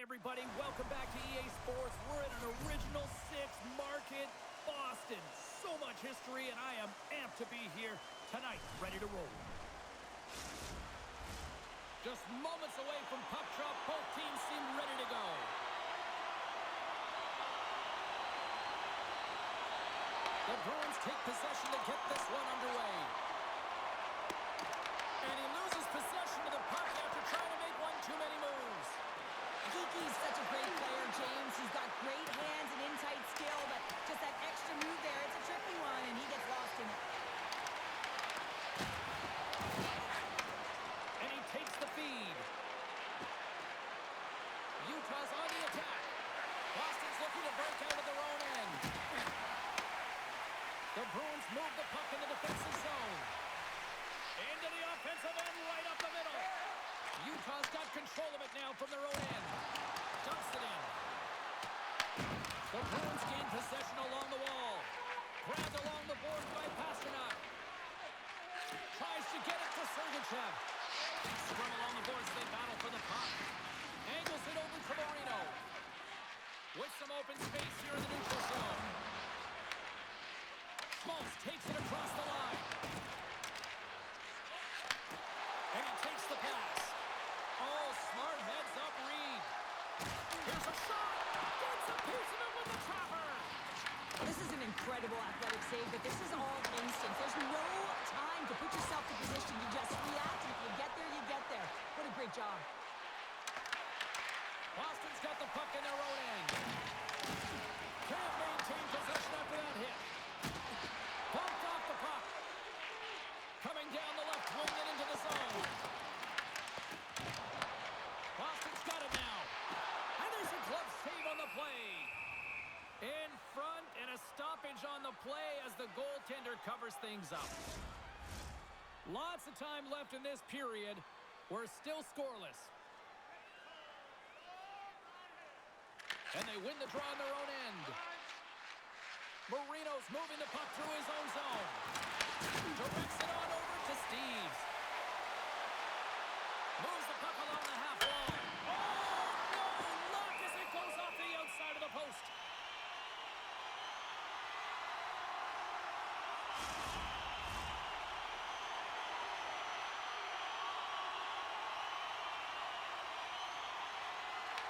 everybody. Welcome back to EA Sports. We're in an original 6 market, Boston. So much history, and I am amped to be here tonight, ready to roll. Just moments away from puck drop, both teams seem ready to go. The Bruins take possession to get this one underway. And he loses possession of the puck after trying to make one too many moves. Geeky's such a great player, James. He's got great hands and in-tight skill, but just that extra move there, it's a tricky one, and he gets lost in it. And he takes the feed. Utah's on the attack. Boston's looking to break out of their own end. The Bruins move the puck in the defensive zone. Into the offensive end, right up the middle. Utah's got control of it now from their own end. Dumps it in. The Bruins gain possession along the wall. Grabbed along the boards by Pasternak. Tries to get it to Sergachev. Scrum along the boards, they battle for the puck. Angles it over to Marino. With some open space here in the neutral zone. Schmaltz takes it across the line. And he takes the pass. Oh, smart heads-up read. Here's a shot. Gets a piece of it with the trapper. This is an incredible athletic save, but this is all instinct. There's no time to put yourself in position. You just react, and if you get there, you get there. What a great job. Boston's got the puck in their own end. Can't maintain possession after that hit. Bumped off the puck. Coming down the left wing and into the zone. Boston's got it now. And there's a glove save on the play. In front and a stoppage on the play as the goaltender covers things up. Lots of time left in this period. We're still scoreless. And they win the draw in their own end. Marino's moving the puck through his own zone. Directs it on over to Steves. Moves the puck along the half wall. Oh, no! Look as it goes off the outside of the post.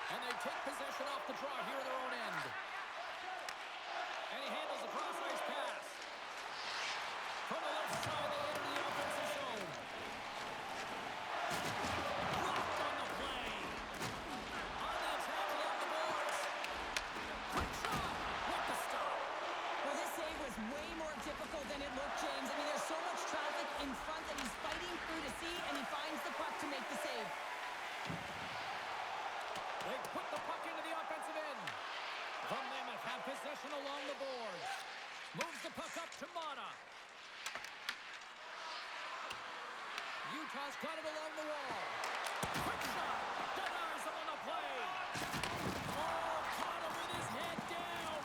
And they take possession off the draw here in their own end. And he handles a cross-ice pass. From the left side, they enter the offensive zone. Blocked on the play. On the attack along the boards. Quick shot. With the stop. Well, this save was way more difficult than it looked, James. I mean, there's so much traffic in front that he's fighting through to see, and he finds the puck to make the save. They put the puck into the offensive end. The Mammoth have possession along the boards. Moves the puck up to Mana. Utah's got it along the wall. Quick shot. Denies him on the play. Oh, caught him with his head down.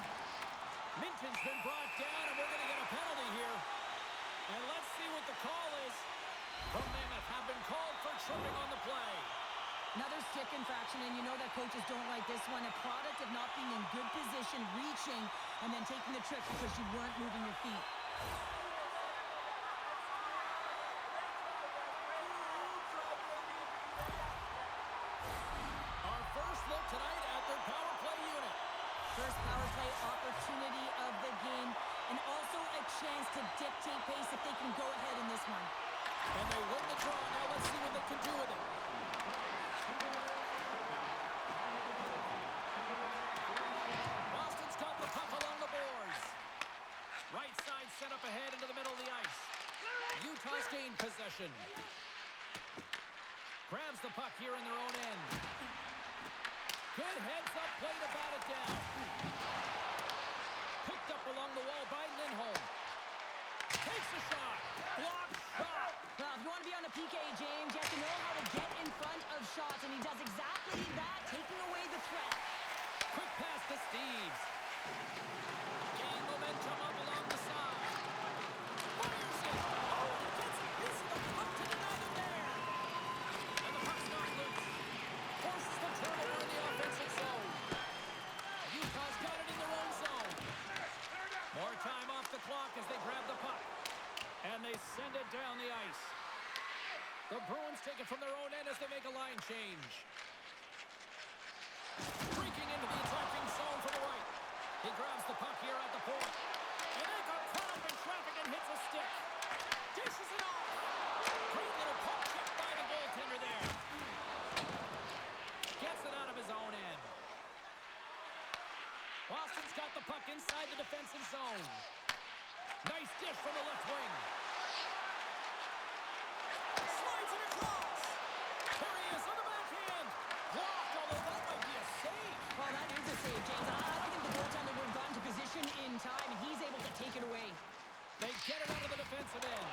Minton's been brought down, and we're going to get a penalty here. And let's see what the call is. The Mammoth have been called for tripping on the play. Another stick infraction, and you know that coaches don't like this one. A product of not being in good position, reaching, and then taking the trick because you weren't moving your feet. Our first look tonight at their power play unit. First power play opportunity of the game, and also a chance to dictate pace if they can go ahead in this one. And they win the draw. Now let's see what they can do with it. Boston's got the puck along the boards. Right side set up ahead into the middle of the ice. Utah's gained possession. Grabs the puck here in their own end. Good heads-up play to bat it down. Picked up along the wall by Lindholm. Takes a shot. Blocked shot. Well, if you want to be on the PK, James, you have to know how to get in front of shots, and he does exactly that, taking away the threat. Quick pass to Steves. Gain momentum up along the side. Fires it. Oh, he gets a piece of the puck to deny them there. And the puck's not loose. Forces the turnover in the offensive they send it down the ice. The Bruins take it from their own end as they make a line change. Breaking into the attacking zone from the right. He grabs the puck here at the point. And they got caught up in traffic and hits a stick. Dishes it off. Great little puck check by the goaltender there. Gets it out of his own end. Boston's got the puck inside the defensive zone. Nice dish from the left wing. Slides it across. There he is on the backhand. Blocked, although that might be a save. Well, that is a save, James. I don't think the goaltender would have gotten to position in time, and he's able to take it away. They get it out of the defensive end.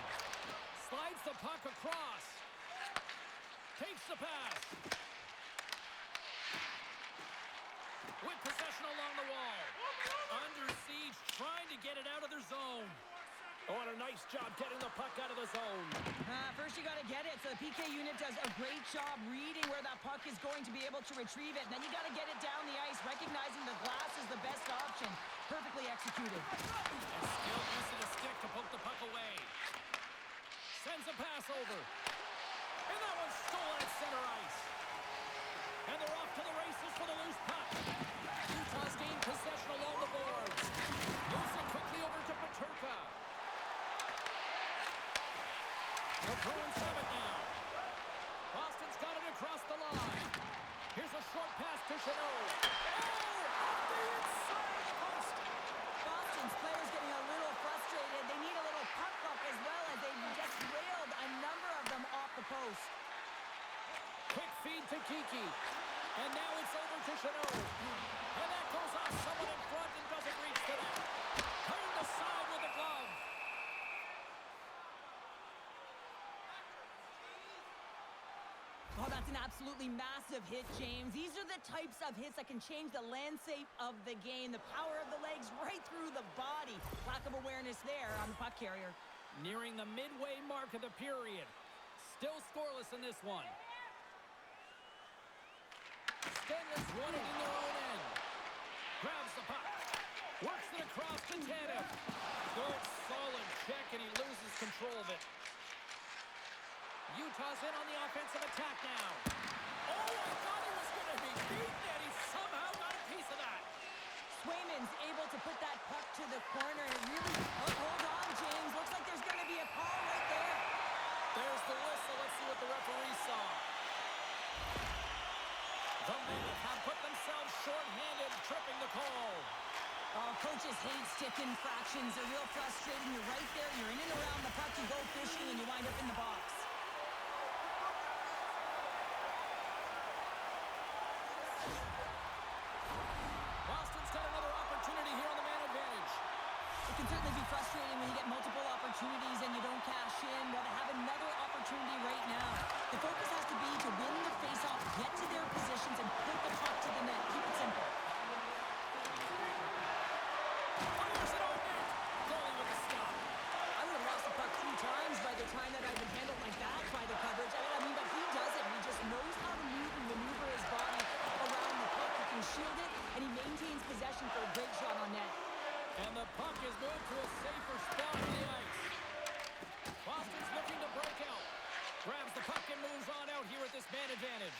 Slides the puck across. Takes the pass. With possession along the wall. Under siege, trying to get it out of their zone. Oh, and a nice job getting the puck out of the zone. First you got to get it. So the PK unit does a great job reading where that puck is going to be able to retrieve it. And then you got to get it down the ice, recognizing the glass is the best option. Perfectly executed. And still using a stick to poke the puck away. Sends a pass over. And that one's stolen at center ice. And they're off to the races for the loose puck. Utah's gained possession along the boards. Moves it quickly over to Paterka. The Bruins have it now. Boston's got it across the line. Here's a short pass to Chanot. Oh, off the inside post. Boston's players getting a little frustrated. They need a little puck luck as well as they just railed a number of them off the post. Quick feed to Kiki. And now it's over to Chanot. And that goes off someone in front and doesn't reach to that. Turned aside with the glove. Oh, that's an absolutely massive hit, James. These are the types of hits that can change the landscape of the game. The power of the legs right through the body. Lack of awareness there on the puck carrier. Nearing the midway mark of the period. Still scoreless in this one. Stenley's won it in their own end. Grabs the puck. Works it across to Tanev. Good, solid check, and he loses control of it. Utah's in on the offensive attack now. Oh, I thought he was going to be beaten, and he somehow got a piece of that. Swayman's able to put that puck to the corner, and it really... Oh, hold on, James. Looks like there's going to be a call right there. There's the whistle. Let's see what the referee saw. The Mammoth have put themselves short-handed, tripping the call. Oh, coaches hate stick infractions. They're real frustrating. You're right there. You're in and around the puck. You go fishing, and you wind up in the box. Boston's got another opportunity here on the man advantage. It can certainly be frustrating when you get multiple opportunities and you don't cash in. Well, to have another opportunity right now, the focus has to be to win the faceoff, get to their positions, and put the puck to the net. Keep it simple. Fires it on net. Goalie with a stop. I would have lost the puck 2 times by the time that I've been handled like that by the coverage. I mean, but he does it. He just knows how to move and maneuver his body around the puck. He can shield it, and he maintains possession for a great shot on net. And the puck is moved to a safer spot on the ice. Boston's looking to break out. Grabs the puck and moves on out here at this man advantage.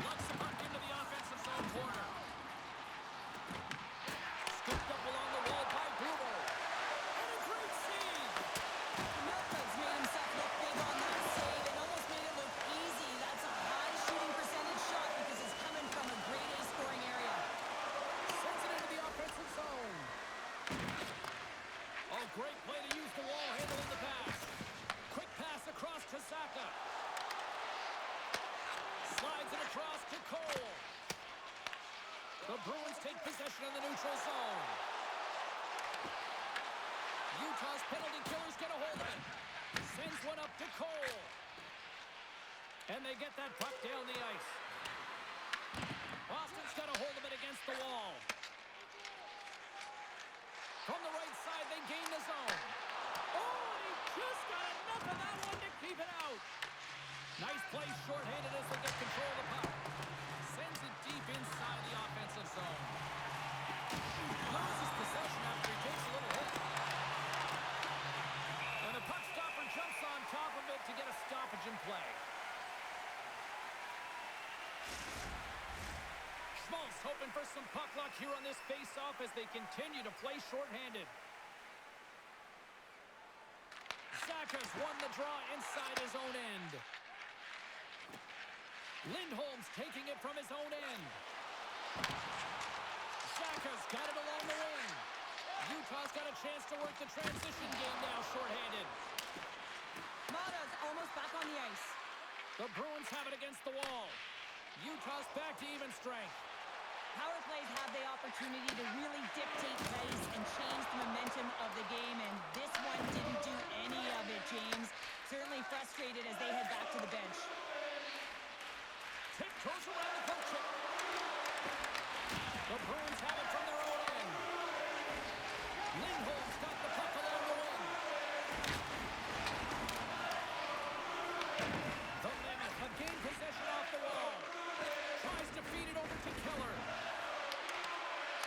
Locks the puck into the offensive zone corner. Scooped up along the wall by Gruber. And a great save. Melford's made himself look big on that save. It almost made it look easy. That's a high shooting percentage shot because it's coming from a grade A scoring area. Sends it into the offensive zone. Oh, great play to use the wall handle in the pass. Quick pass across to Saka. Slides it across to Cole. The Bruins take possession in the neutral zone. Utah's penalty killers get a hold of it. Sends one up to Cole. And they get that puck down the ice. Boston's got a hold of it against the wall. From the right side, they gain the zone. Oh, and he just got enough of that one to keep it out. Nice play shorthanded as they get control of the puck. Sends it deep inside the offensive zone. Loses possession. hoping for some puck luck here on this face-off as they continue to play shorthanded. Zacha's won the draw inside his own end. Lindholm's taking it from his own end. Zacha's got it along the wing. Utah's got a chance to work the transition game now shorthanded. Mata's almost back on the ice. The Bruins have it against the wall. Utah's back to even strength. Power plays have the opportunity to really dictate pace and change the momentum of the game, and this one didn't do any of it, James. Certainly frustrated as they head back to the bench. Tiptoes around the poke check. The Bruins have it from their own end. Lindholm's got the puck along the wing. The Mammoth have gained possession off the wall. Tries to feed it over to Keller.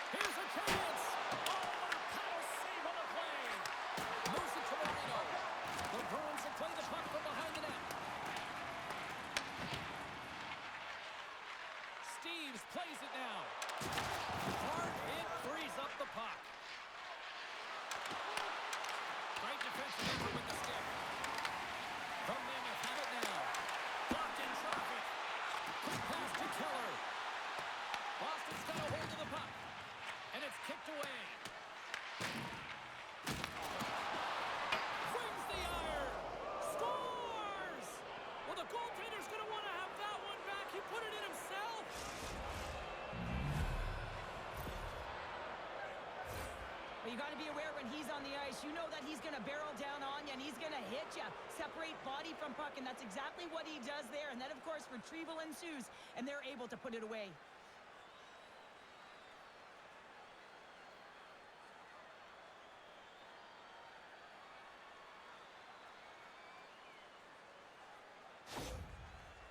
Here's a chance. Oh, what a power save on the play. Moves it to Marino. The Bruins have played the puck from behind the net. Steves plays it now. Hard hit frees up the puck. Great defensive effort with the stick. The Mammoth have it now. Blocked in traffic. Quick pass to Keller. Boston's got a hold of the puck. And it's kicked away. Brings the iron. Scores! Well, the goaltender's going to want to have that one back. He put it in himself. But you got to be aware when he's on the ice, you know that he's going to barrel down on you and he's going to hit you. Separate body from puck, and that's exactly what he does there. And then, of course, retrieval ensues, and they're able to put it away.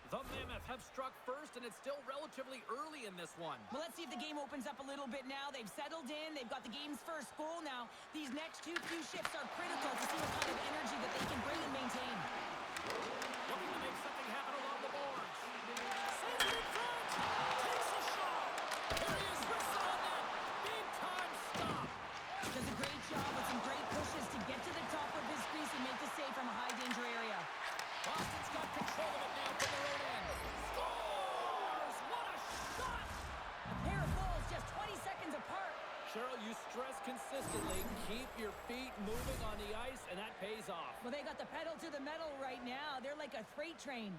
The Mammoth have struck first, and it's still relatively early in this one. Well, let's see if the game opens up a little bit now. They've settled in. They've got the game's first goal now. These next few shifts are critical to see what kind of energy that they can bring and maintain. Looking to make something happen along the boards. Sends it in front. Takes a shot. There he is, wrists it on net. Big time stop. Does a great job with some great pushes to get to the top of his crease and make the save from a high danger area. Boston's got control of it now from their own end. Scores! What a shot! A pair of goals just 20 seconds apart. Cheryl, you stress consistently, keep your feet moving on the ice, and that pays off. Well, they got the pedal to the metal right now. They're like a freight train.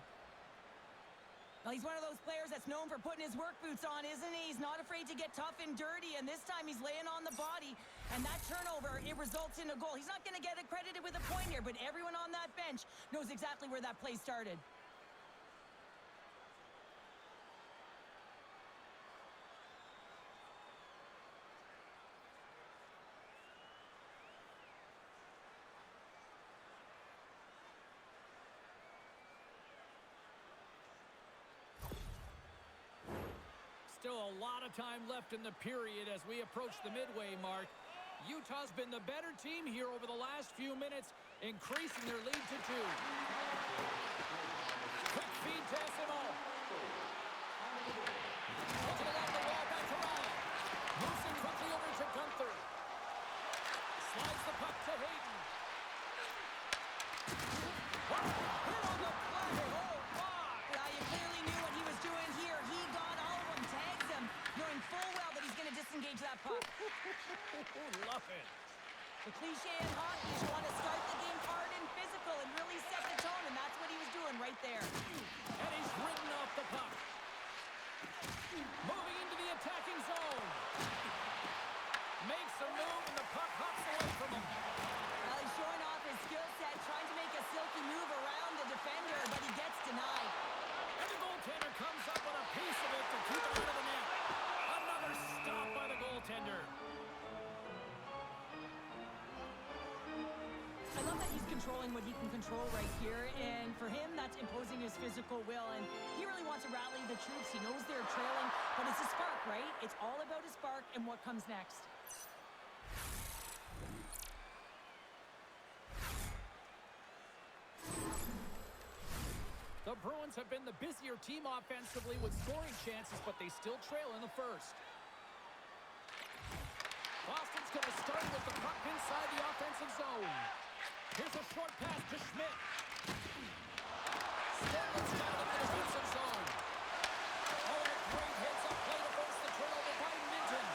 Well, he's one of those players that's known for putting his work boots on, isn't he? He's not afraid to get tough and dirty, and this time he's laying on the body. And that turnover, it results in a goal. He's not going to get accredited with a point here, but everyone on that bench knows exactly where that play started. Still a lot of time left in the period as we approach the midway mark. Utah's been the better team here over the last few minutes, increasing their lead to 2. Quick feed to Esimo. Looking along the wall, back to Ryan. Moves it quickly over to Gunther. Slides the puck to Hayden. Hit on the play. Oh, my. Yeah, you clearly knew what he was doing here. He got all of them, tags them, knowing full well that he's going to disengage that puck. Love it. The cliche in hockey is you want to start the game hard and physical and really set the tone, and that's what he was doing right there. And he's ridden off the puck. Moving into the attacking zone. Makes a move, and the puck hops away from him. Well, he's showing off his skill set, trying to make a silky move around the defender, but he gets denied. And the goaltender comes up with a piece of it to keep it out of the net. Another stop by the goaltender. I love that he's controlling what he can control right here, and for him, that's imposing his physical will, and he really wants to rally the troops. He knows they're trailing, but it's a spark, right? It's all about a spark and what comes next. The Bruins have been the busier team offensively with scoring chances, but they still trail in the first. Boston's going to start with the puck inside the offensive zone. Here's a short pass to Schmidt. Stanley's got it in the defensive zone. Oh, a great hits up play to force the turnover by Minton.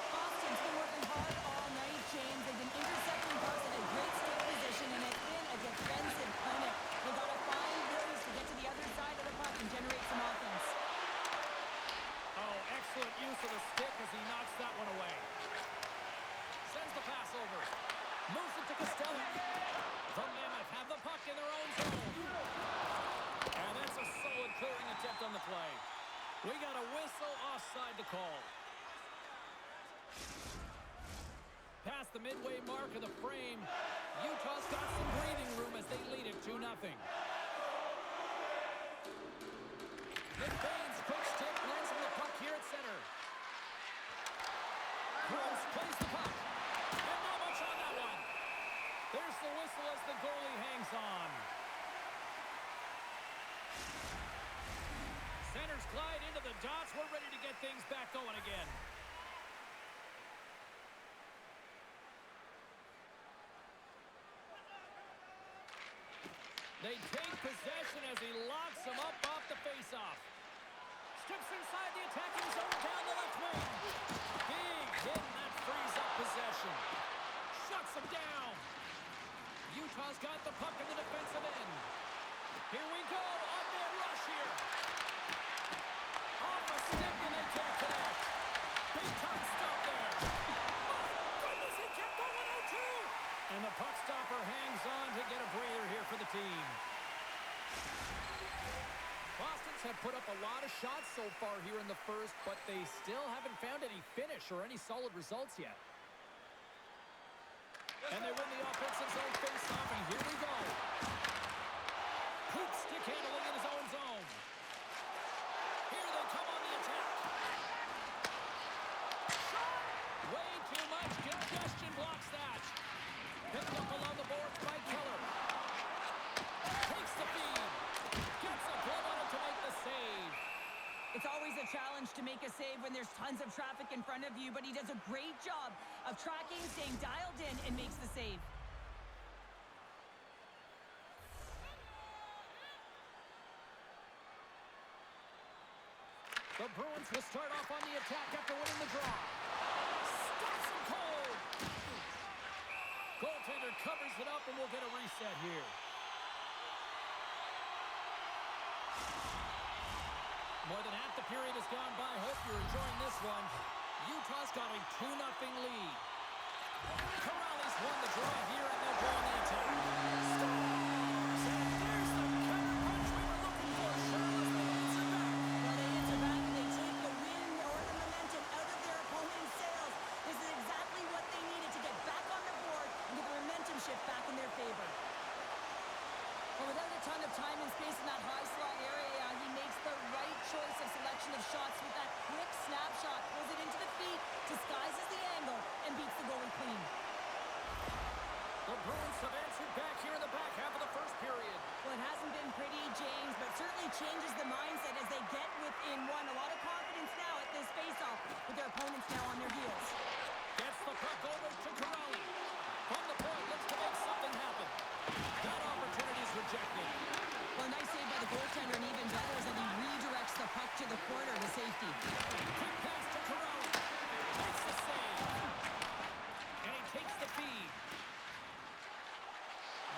Boston's been working hard all night, James. They've been intercepting pucks in a great stick position, and it's been a defensive clinic. They've got to find ways to get to the other side of the puck and generate some offense. Oh, excellent use of the stick as he knocks that one away. Sends the pass over. Moves it to Costello. The Mammoth have the puck in their own zone. And that's a solid clearing attempt on the play. We got a whistle offside to call. Past the midway mark of the frame, Utah's got some breathing room as they lead it 2-0. McBain's quick stick lands on the puck here at center. Bruins plays the puck. And not much on that one. There's the whistle as the goalie hangs on. Centers glide into the dots. We're ready to get things back going again. They take possession as he locks him up off the faceoff. Steps inside the attacking zone down the left wing. Big hit, and that frees up possession. Shuts him down. Utah's got the puck in the defensive end. Here we go. On their rush here. Off a stick, and they can't connect. Big time stop there. My goodness, he kept going 0-2. And the puck stopper hangs on to get a breather here for the team. Boston's have put up a lot of shots so far here in the first, but they still haven't found any finish or any solid results yet. And they win the offensive zone face-off, and here we go. Poop stick handling in his own zone. Here they come on the attack. Shot! Way too much congestion blocks that. Picked up along the boards by Keller. Takes the feed. Gets a glove on it to make the save. It's always a challenge to make a save when there's tons of traffic in front of you, but he does a great job of tracking, staying dialed in, and makes the save. The Bruins will start off on the attack after winning the draw. Stops him cold. Goaltender covers it up, and we'll get a reset here. More than half the period has gone by. Hope you're enjoying this one. Utah's got a 2-0 lead. Corrales won the draw here, and they'll go on the attack. Stars! And there's the counter punch we were looking for. Charlotte, they answer back. Well, they answer back and they take the wind or the momentum out of their opponent's sails. This is exactly what they needed to get back on the board and get the momentum shift back in their favor. Well, without a ton of time and space in that high slot area, he makes the right choice of selection of shots with that quick snapshot, pulls it into the feet, disguises the angle, and beats the goalie clean. The Bruins have answered back here in the back half of the first period. Well, it hasn't been pretty, James, but certainly changes the mindset as they get within one. A lot of confidence now at this face-off with their opponents now on their heels. Gets the puck over to Corrales. From the point, looks to make something happen. That opportunity is rejected. Well, nice save by the goaltender, and even better is that he redirects the puck to the corner to safety. Quick pass to Corrales. Makes the save. And he takes the feed.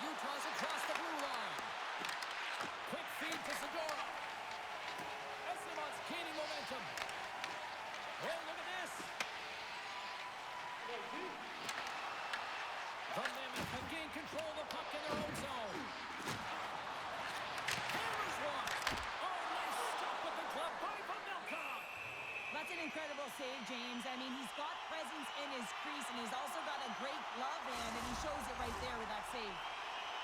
Utah's across the blue line. Quick feed to Segura. Esimon's gaining momentum. Oh, look at this. The Mammoth have gained control of the puck in their own zone. Hammers one. Oh, nice stop with the glove by Pavelka. That's an incredible save, James. I mean, he's got presence in his crease, and he's also got a great glove hand, and he shows it right there with that save.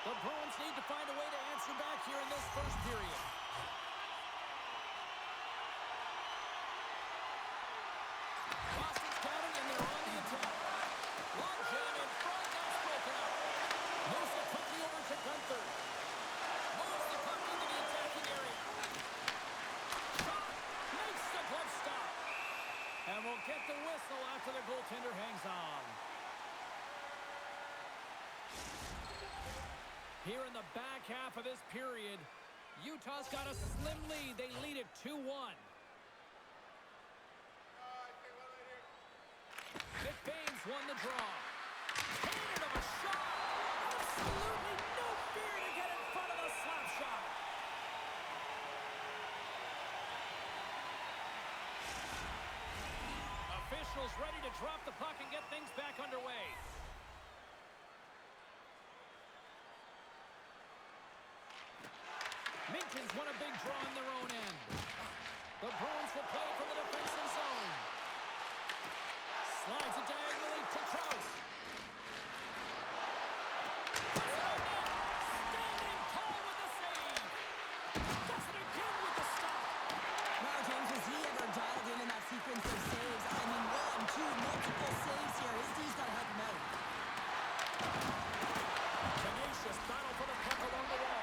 The Bruins need to find a way to answer back here in this first period. Boston's counting, and they're on the attack. Long jam in front, that's broken up. Moves it quickly over to Gunther. Moves the puck into the attacking area. Shot, makes the glove stop. And we'll get the whistle after the goaltender hangs on. Here in the back half of this period, Utah's got a slim lead. They lead it 2-1. McBain's won the draw. Handed him a shot. Absolutely no fear to get in front of the slap shot. Officials ready to drop the puck and get things back underway. Minton's won a big draw in their own end. The Bruins will play from the defensive zone. Slides it diagonally to Krause. Standing tall with the save. Does it again with the stop. Wow, James, was he ever dialed in that sequence of saves? I mean, 1, 2, multiple saves here. His D's got to help him out. Tenacious battle for the puck along the wall.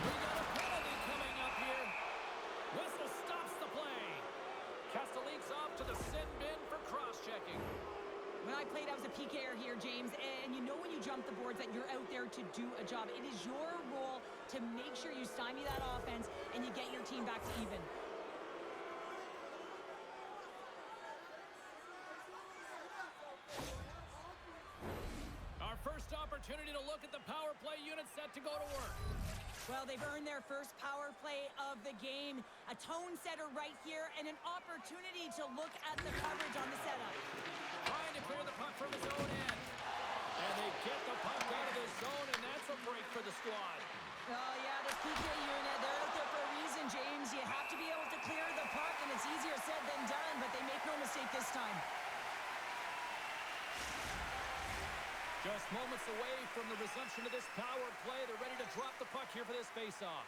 We got a penalty coming up here. Whistle stops the play. Castellique's off to the sin bin for cross-checking. When I played, I was a PKer here, James, and you know when you jump the boards that you're out there to do a job. It is your role to make sure you stymie that offense and you get your team back to even. Our first opportunity to look at the power play unit set to go to work. Well, they've earned their first power play of the game. A tone setter right here and an opportunity to look at the coverage on the setup. Trying to clear the puck from his own end. And they get the puck out of the zone, and that's a break for the squad. Oh, yeah, this PK unit, they're out there for a reason, James. You have to be able to clear the puck, and it's easier said than done, but they make no mistake this time. Just moments away from the resumption of this power play. They're ready to drop the puck here for this faceoff.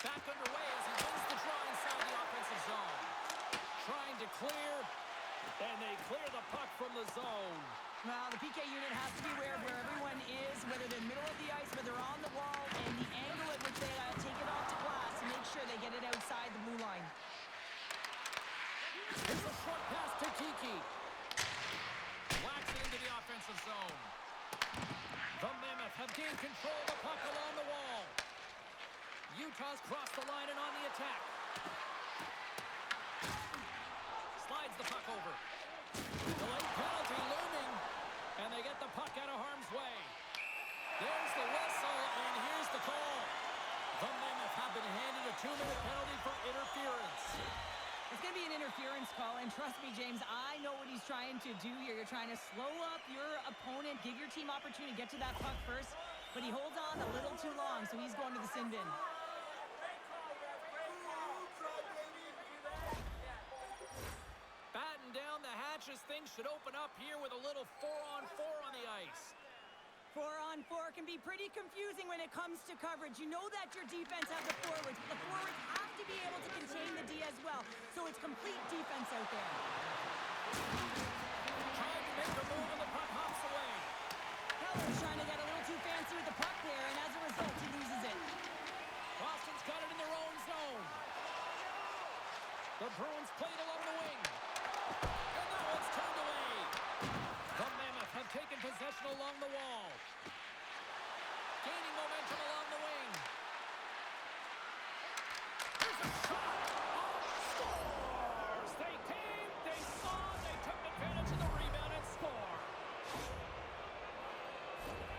Back underway as he wins the draw inside the offensive zone. Trying to clear, and they clear the puck from the zone. Well, the PK unit has to be aware of where everyone is, whether they're middle of the ice, whether they're on the wall, and the angle at which they take it off to glass to make sure they get it outside the blue line. Here's a short pass to Kiki. Whacks it into the offensive zone. The Mammoth have gained control of the puck along the wall. Utah's crossed the line and on the attack. Slides the puck over. Delayed penalty looming, and they get the puck out of harm's way. There's the whistle, and here's the call. The Mammoth have been handed a 2-minute penalty for interference. It's going to be an interference call, and trust me, James, I know what he's trying to do here. You're trying to slow up your opponent, give your team opportunity to get to that puck first, but he holds on a little too long, so he's going to the sin bin. Batten down the hatches. Things should open up here with a little 4-on-4 on the ice. 4-on-4 can be pretty confusing when it comes to coverage. You know that your defense has the forwards, but the forwards have to be able to contain the D as well. So it's complete defense out there. Trying to make a move and the puck hops away. Keller's trying to get a little too fancy with the puck there, and as a result, he loses it. Boston's got it in their own zone. The Bruins played along the wing. And that one's turned away. The Mammoth have taken possession along the wall. Gaining momentum along the wing. Here's a shot. Scores! They came, they saw, they took advantage of the rebound and score.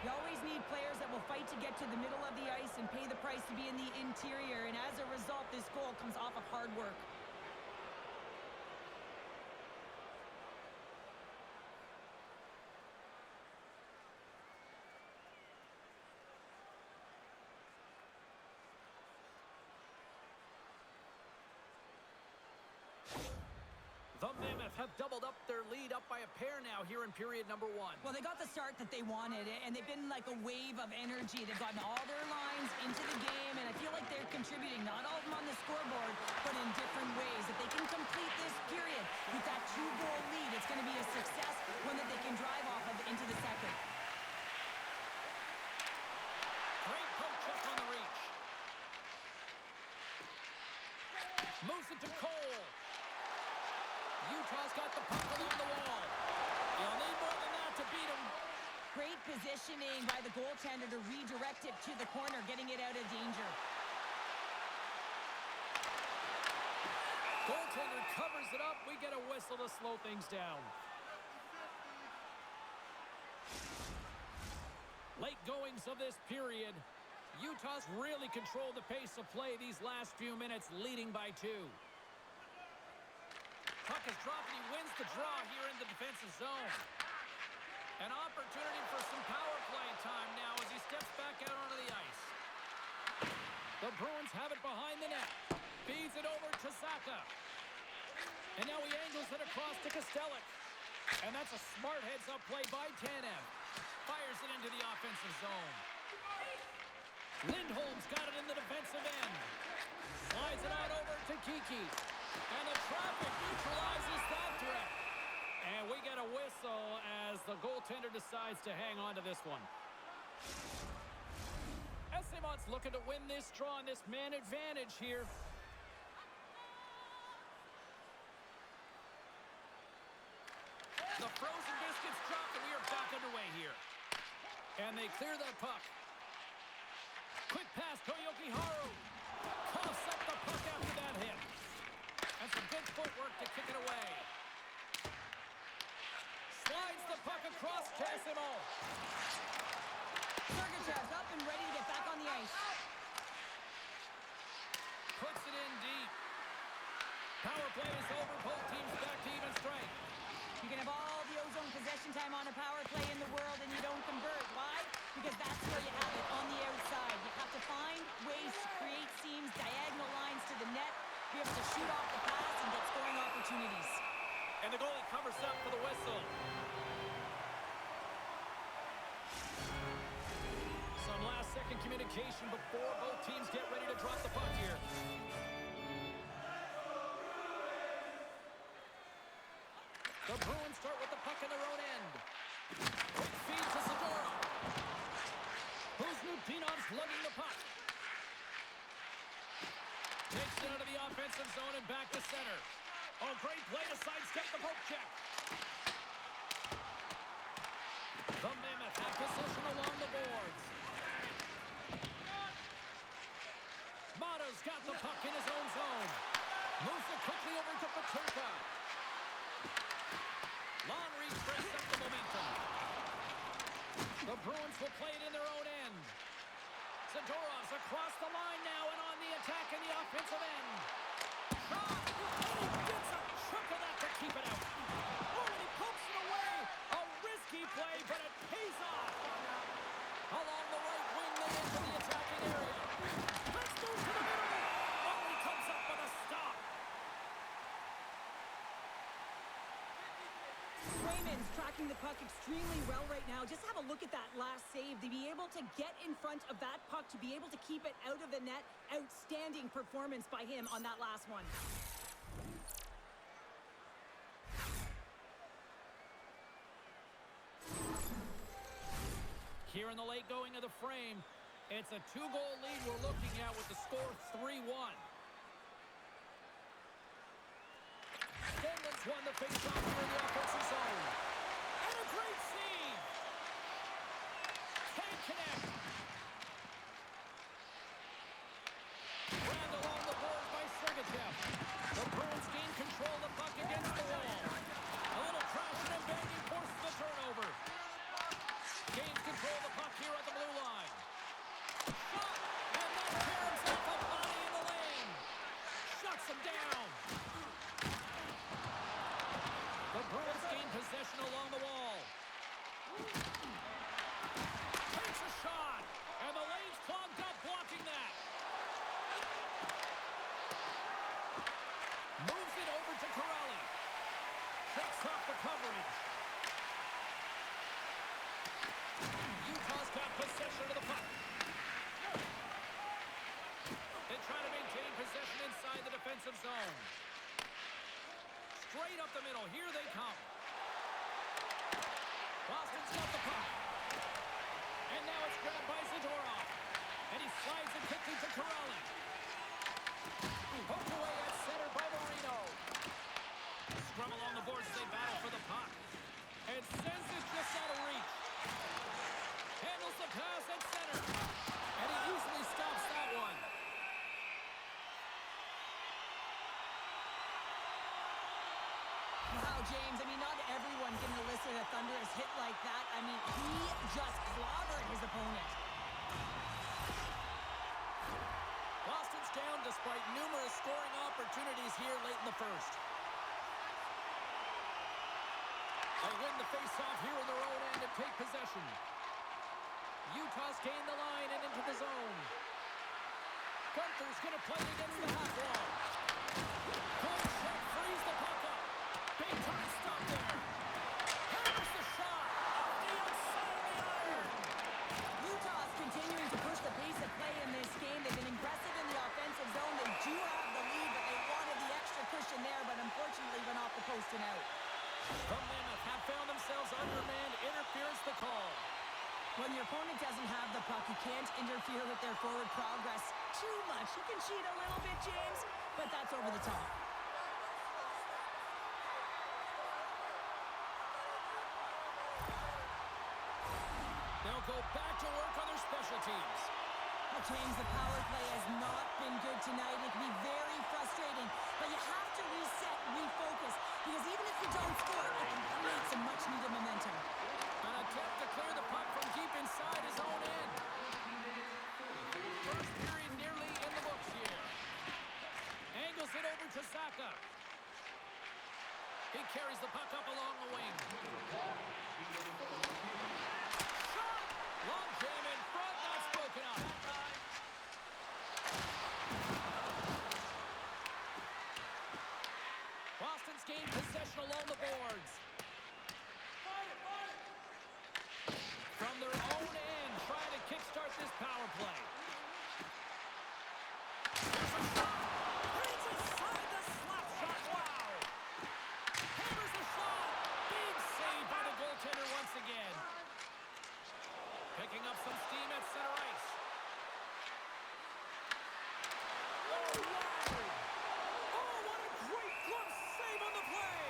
You always need players that will fight to get to the middle of the ice and pay the price to be in the interior, and as a result, this goal comes off of hard work. The Mammoth have doubled up their lead, up by a pair now here in period number 1. Well, they got the start that they wanted, and they've been like a wave of energy. They've gotten all their lines into the game, and I feel like they're contributing, not all of them on the scoreboard, but in different ways. If they can complete this period with that 2-goal lead, it's going to be a success, one that they can drive off of into the second. Great poke check on the reach. Moves it to Cole. Utah's got the puck along the wall. positioning by the goaltender to redirect it to the corner, getting it out of danger. Goaltender covers it up. We get a whistle to slow things down. Late goings of this period. Utah's really controlled the pace of play these last few minutes, leading by 2. Puck is dropped and he wins the draw here in the defensive zone. An opportunity for some power play time now as he steps back out onto the ice. The Bruins have it behind the net. Feeds it over to Saka. And now he angles it across to Kostelic. And that's a smart heads-up play by Tanev. Fires it into the offensive zone. Lindholm's got it in the defensive end. Slides it out over to Kiki. And the traffic neutralizes that threat. And we get a whistle as the goaltender decides to hang on to this one. SMOT's looking to win this draw on this man advantage here. The frozen biscuits drop and we are back underway here. And they clear that puck. Quick pass, Toyoki Haru. Coughs up the puck after that hit. And some good footwork to kick it away. Slides the puck across Tassimo. Sergachev's up and ready to get back on the ice. Puts it in deep. Power play is over. Both teams back to even strength. You can have all the ozone possession time on a power play in the world and you don't convert. Why? Because that's where you have it, on the outside. You have to find ways to create seams, diagonal lines to the net, be able to shoot off the pass and get scoring opportunities. And the goalie covers up for the whistle. Some last-second communication before both teams get ready to drop the puck here. The Bruins start with the puck in their own end. Quick feed to Zadorov. Kuznupinov's lugging the puck. Takes it out of the offensive zone and back to center. Oh, great play to sidestep the poke check. The Mammoth have possession along the boards. Motto's got the puck in his own zone. Moves it quickly over to Paterka. Long reach breaks up the momentum. The Bruins will play it in their own end. Zadorov's across the line now and on the attack in the offensive end. Shot! And he gets a chunk of that to keep it out. Oh, and he pokes it away. A risky play, but it pays off. Along the right wing, they enter the attacking area. Let's go to the middle. Oh, he comes up with a stop. Swayman's tracking the puck extremely well right now. Just have a look at that last save. To be able to get in front of that puck, to be able to keep it out of the net, outstanding performance by him on that last one. Here in the late going of the frame, it's a 2-goal lead we're looking at with the score 3-1. Stenman's won the face-off here in the offensive zone. And a great save! Can't connect. Rammed along the boards by Sergachev. The Bruins gain control of the puck against the wall. A little crashing and banging forces the turnover. Gains control of the puck here at the blue line. Shot! And that tears up the body in the lane. Shuts him down. The Bruins gain possession along the wall. Takes a shot. And the lane's clogged up blocking that. Moves it over to Corrali. Shakes off the coverage. Utah's got possession of the puck. They try to maintain possession inside the defensive zone. Straight up the middle. Here they come. Boston's got the puck. And now it's grabbed by Zadorov. And he slides it quickly to Corrali. Poked away at center by Marino. Scrum along the boards as they battle for the puck. And sends it just out of reach. James. I mean, not everyone can elicit a thunderous hit like that. I mean, he just clobbered his opponent. Boston's down despite numerous scoring opportunities here late in the first. They win the face-off here in their own end and take possession. Utah's gained the line and into the zone. Gunther's going to play against the half wall. Cold check frees the puck up. Big time stop there. Here's the shot. Off the outside of the iron. Utah's continuing to push the pace of play in this game. They've been aggressive in the offensive zone. They do have the lead, but they wanted the extra cushion there, but unfortunately went off the post and out. The Mammoth have found themselves undermanned. Interference the call. When your opponent doesn't have the puck, you can't interfere with their forward progress too much. You can cheat a little bit, James, but that's over the top. They'll go back to work on their special teams. Well, James, the power play has not been good tonight. It can be very frustrating, but you have to reset, refocus, because even if you don't score, it can create some much-needed momentum. An attempt to clear the puck from deep inside his own end. First period nearly in the books here. Angles it over to Saka. He carries the puck up along the wing. Shot! Long jam in front, not spoken up. Boston's gained possession along the boards. From their own end, trying to kickstart this power play. There's a shot! Reads inside the slap shot, wow! Hammers the shot! Big save by the goaltender once again. Picking up some steam at center ice. Oh, wow! Oh, what a great glove save on the play!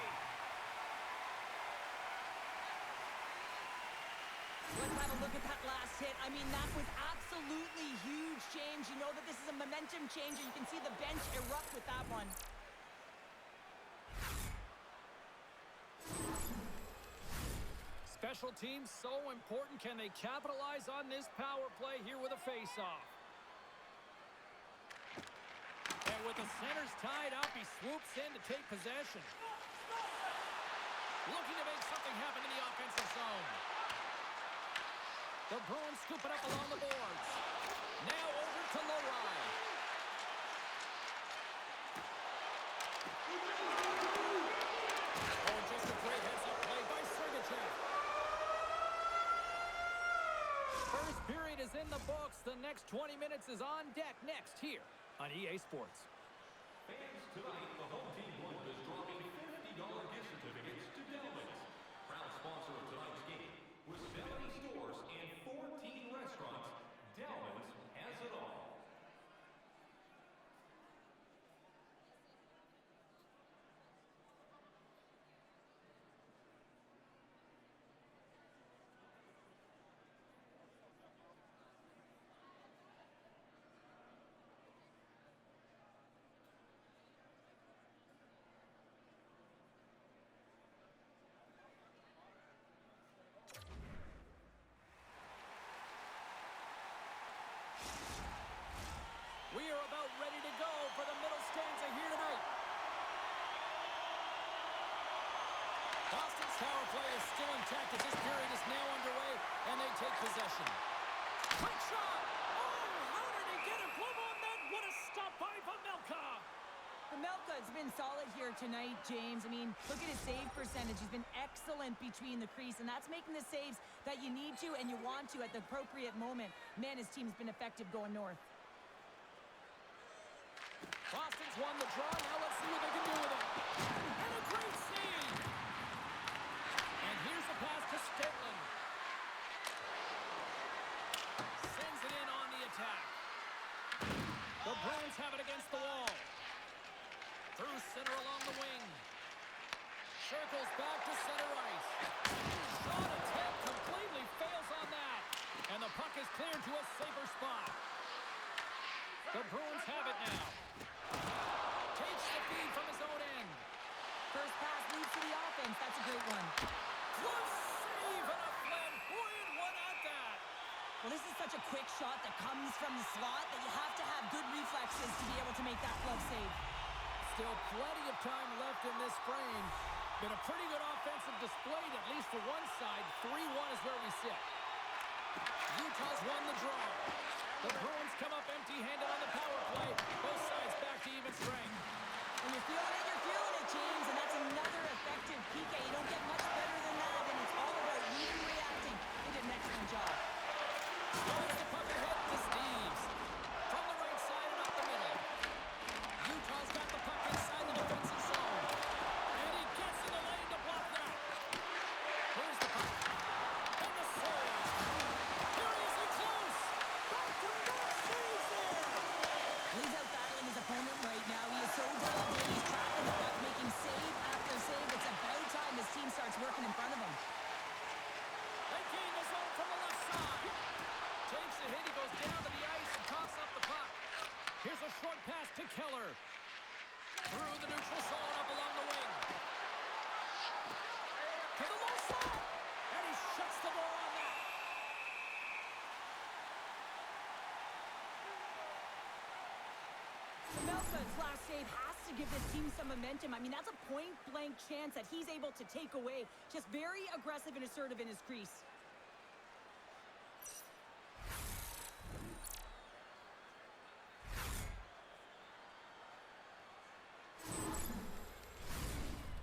Let's have a look at that last hit. I mean, that was absolutely huge, James. You know that this is a momentum changer. You can see the bench erupt with that one. Special teams so important. Can they capitalize on this power play here with a face-off? And with the centers tied up, he swoops in to take possession. Looking to make something happen in the offensive zone. The Bruins scoop it up along the boards. Now over to Lowry. Oh, just a great heads-up play by Sergachev. First period is in the books. The next 20 minutes is on deck next here on EA Sports. Fans, tonight, the home team is dropping $50 gift certificates to Delvin's. Proud sponsor of tonight's game. With 70 stores and 14 restaurants, Delvin's has it all. We are about ready to go for the middle stanza here tonight. Boston's power play is still intact as this period is now underway, and they take possession. Quick shot! Oh, how did he get a glove on that? What a stop by Pamelka! Pamelka's been solid here tonight, James. I mean, look at his save percentage. He's been excellent between the crease, and that's making the saves that you need to and you want to at the appropriate moment. Man, his team's been effective going north. Boston's won the draw. Now let's see what they can do with it. And a great save! And here's the pass to Stetland. Sends it in on the attack. The Bruins have it against the wall. Through center along the wing. Circles back to center ice. Shot attempt completely fails on that. And the puck is cleared to a safer spot. The Bruins have it now. Takes the feed from his own end. First pass leads to the offense. great one. Close save and a flamboyant one at that. Well, this is such a quick shot that comes from the slot that you have to have good reflexes to be able to make that glove save. Still plenty of time left in this frame. Been a pretty good offensive display, at least for one side. 3-1 is where we sit. Utah's won the draw. The Bruins come up empty-handed on the power play. Both sides back to even strength. When you're feeling it, James, and that's another effective PK. You don't get much better than that, and it's all about reading and reacting. They did an excellent job. Throws the puck ahead to Steves. From the right side and up the middle. Utah's got the puck inside the defensive zone. And he gets in the lane to block that. Here's the puck. And the save. Curiously close. Back to the net. Saves there. He's out battling his opponent right now. He is so dialed in. He's tracking the puck, making save after save. It's about time his team starts working in front of him. They gain the zone from the left side. Takes the hit. He goes down to the ice and tosses up the puck. Here's a short pass to Keller. Through the neutral zone up along the wing. To the low side. And he shuts the door on that. Melka's last save has to give this team some momentum. I mean, that's a point-blank chance that he's able to take away. Just very aggressive and assertive in his crease.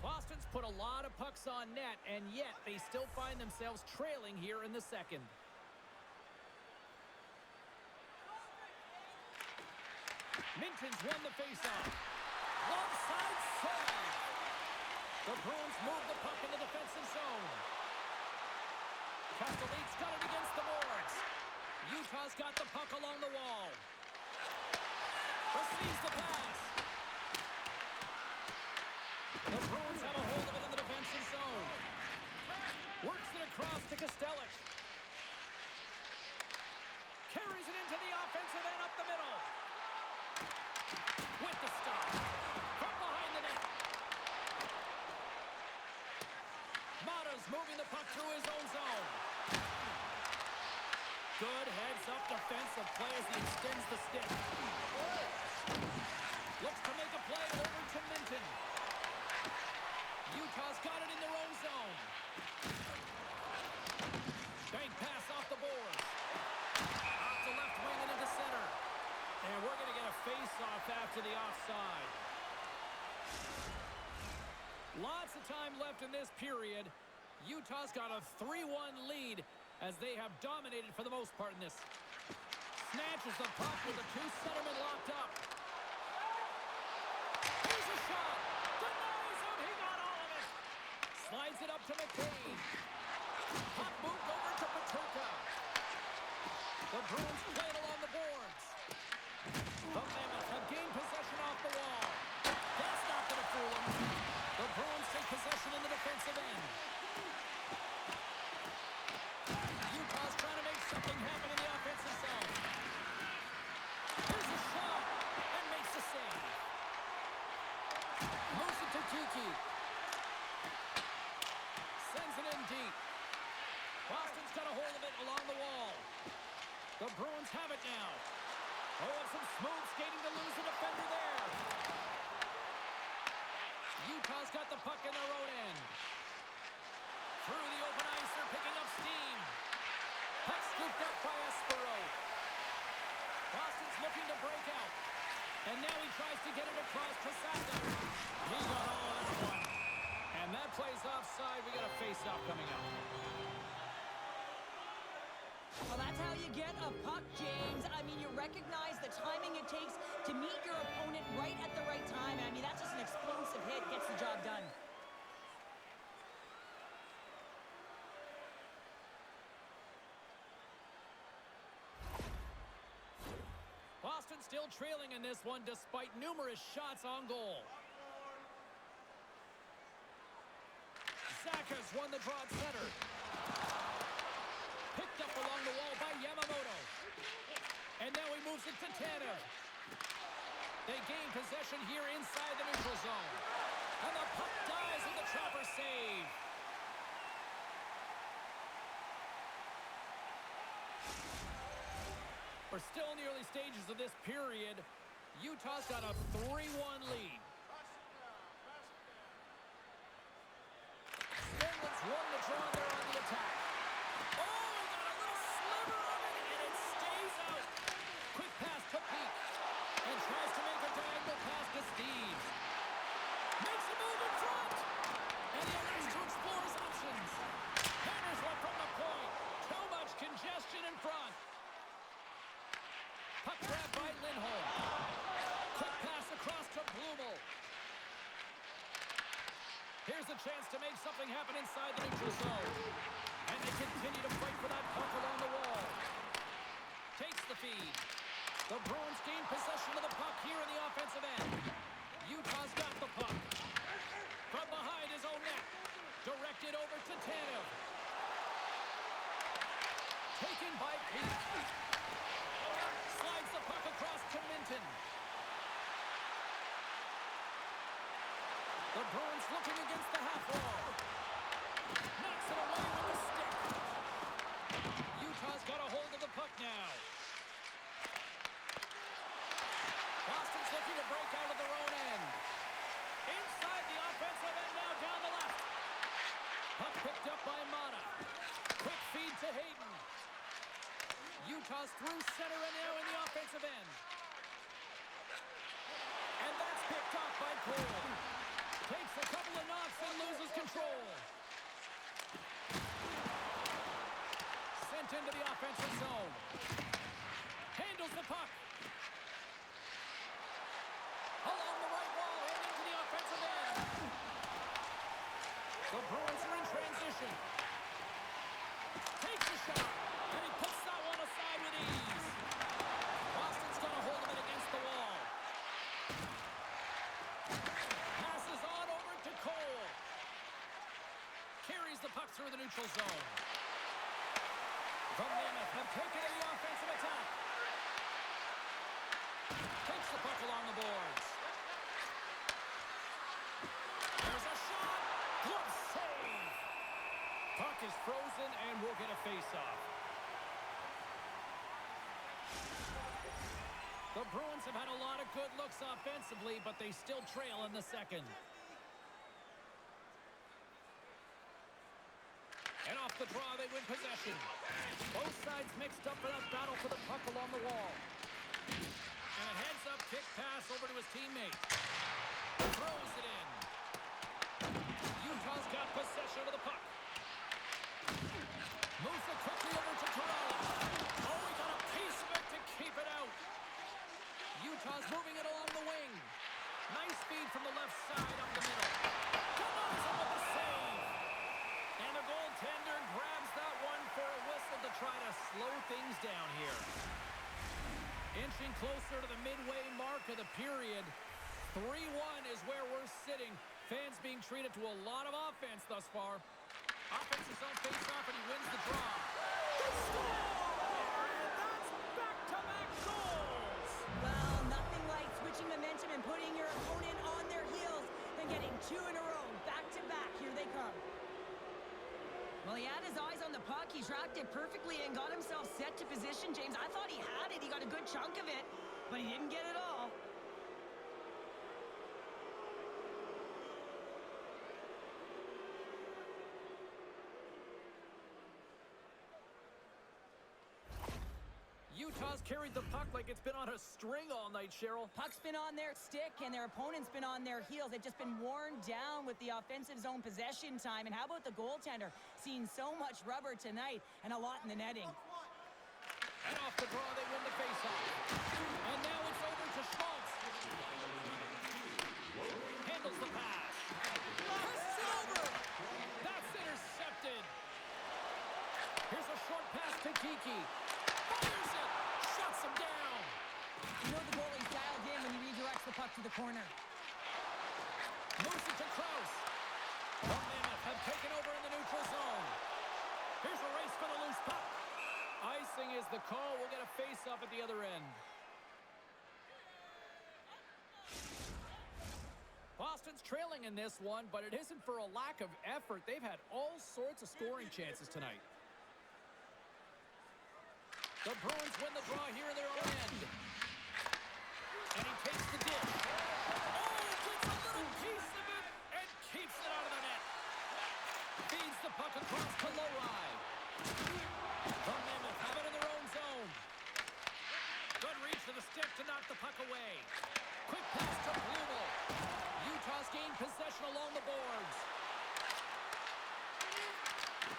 Boston's put a lot of pucks on net, and yet they still find themselves trailing here in the second. Minton's won the faceoff. Onside save. The Bruins move the puck in the defensive zone. Castellit's got it against the boards. Utah's got the puck along the wall. Receives the pass. The Bruins have a hold of it in the defensive zone. Works it across to Castellit. Carries it into the offensive end up the middle. With the stop. From behind the net. Mata's moving the puck through his own zone. Good heads-up defensive play as he extends the stick. Looks to make a play over to Minton. Utah's got it in their own zone. Bank pass off the boards. Off the left wing and into center. And we're going to get a face-off after the offside. Lots of time left in this period. Utah's got a 3-1 lead as they have dominated for the most part in this. Snatches the puck with the two centermen locked up. Here's a shot. Denies him. He got all of it. Slides it up to McCain. Puck moved over to Petrarca. The Bruins play it along the boards. The Mammoth have gained possession off the wall. That's not going to fool them. The Bruins take possession in the defensive end. Utah's trying to make something happen in the offensive zone. Here's a shot and makes the save. Moves it to Kiki. Sends it in deep. Boston's got a hold of it along the wall. The Bruins have it now. Oh, and some smooth skating to lose the defender there. Utah's got the puck in their own end. Through the open ice, they're picking up steam. Puck scooped up by Espero. Boston's looking to break out. And now he tries to get it across to Saka. He got all of that one. And that plays offside. We got a face-off coming up. Well, that's how you get a puck, James. I mean, you recognize the timing it takes to meet your opponent right at the right time. I mean, that's just an explosive hit. Gets the job done. Boston still trailing in this one despite numerous shots on goal. Zaka's won the draw at center. Picked up along the wall by Yamamoto. And now he moves it to Tanev. They gain possession here inside the neutral zone. And the puck dies in the trapper save. We're still in the early stages of this period. Utah's got a 3-1 lead. Finland's won the draw there on the attack. Oh, he got a little sliver of it, and it stays out. Quick pass to Peak, and tries to make a diagonal pass to Steves. Makes a move in front, and he elects to explore his options. Hammers one from the point. Too much congestion in front. Puck grab by Lindholm. Quick pass across to Blumel. Here's a chance to make something happen inside the neutral zone. And they continue to fight for that puck along the wall. Takes the feed. The Bruins gain possession of the puck here in the offensive end. Utah's got the puck. From behind his own net. Directed over to Tanev. Taken by Pete. Slides the puck across to Minton. The Bruins looking against the half wall. Knocks it away with the stick. Utah's got a hold of the puck now. Boston's looking to break out of their own end. Inside the offensive end now down the left. Puck picked up by Mata. Quick feed to Hayden. Utah's through center and now in the offensive end. And that's picked off by Cole. Takes a couple of knocks and loses control. Sent into the offensive zone. Handles the puck. Along the right wall and into the offensive end. The Bruins are in transition. Takes a shot. And he puts that one aside with ease. Boston's got a hold of it against the wall. Passes on over to Cole. Carries the puck through the neutral zone. From Mammoth have taken in the offensive attack. Takes the puck along the boards. There's a shot. Good save. Puck is frozen and we'll get a face-off. The Bruins have had a lot of good looks offensively, but they still trail in the second. And off the draw, they win possession. Both sides mixed up for that battle for the puck along the wall. And a heads-up kick pass over to his teammate. Throws it in. Utah's got possession of the puck. Moves it quickly over to Corrales. Oh, he got a piece of it to keep it out. Utah's moving it along the wing. Nice feed from the left side up the middle. Denies him with the save. And the goaltender grabs that one for a whistle to try to slow things down here. Inching closer to the midway mark of the period. 3-1 is where we're sitting. Fans being treated to a lot of offense thus far. Offensive zone face-off, and he wins the draw. They score! And that's back-to-back goals! Well, nothing like switching momentum and putting your opponent on their heels than getting two in a row. Back-to-back. Here they come. Well, he had his eyes on the puck. He tracked it perfectly and got himself set to position, James. I thought he had it. He got a good chunk of it, but he didn't get it all. Utah's carried the puck like it's been on a string all night, Cheryl. Puck's been on their stick, and their opponent's been on their heels. They've just been worn down with the offensive zone possession time. And how about the goaltender? Seeing so much rubber tonight and a lot in the netting. And off the draw, they win the faceoff. And now it's over to Schmaltz. Handles the pass. Passes it over. That's intercepted. Here's a short pass to Kiki. Fires it. Shuts him down. You know the goalie's dialed in when he redirects the puck to the corner. Moves it to Krause. The Mammoth have taken over in the neutral zone. Here's a race for the loose puck. Icing is the call. We'll get a face-off at the other end. Boston's trailing in this one, but it isn't for a lack of effort. They've had all sorts of scoring chances tonight. The Bruins win the draw here in their own end. And he takes the dish. Oh, gets a little piece of it and keeps it out of the net. Feeds the puck across to Lowry. The Mammoth have it in their own zone. Good reach to the stick to knock the puck away. Quick pass to Blumel. Utah's gained possession along the boards.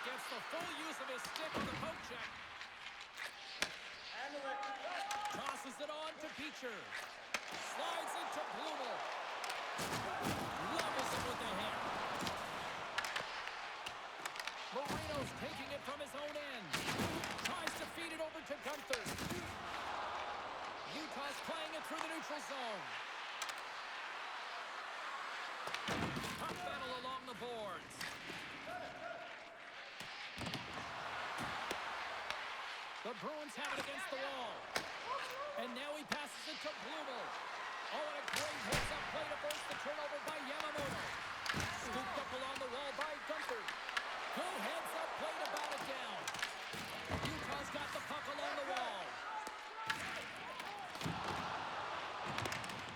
Gets the full use of his stick on the poke check. Tosses it on to Beecher. Slides into Blumel. Levels it with the hit. Moreno's taking it from his own end. Tries to feed it over to Gunther. Utah's playing it through the neutral zone. Puck battle along the boards. The Bruins have it against the wall. And now he passes it to Blumel. Oh, and a great heads-up play to force the turnover by Yamamoto. Scooped up along the wall by Gunther. Good heads-up play to bat it down. Utah's got the puck along the wall.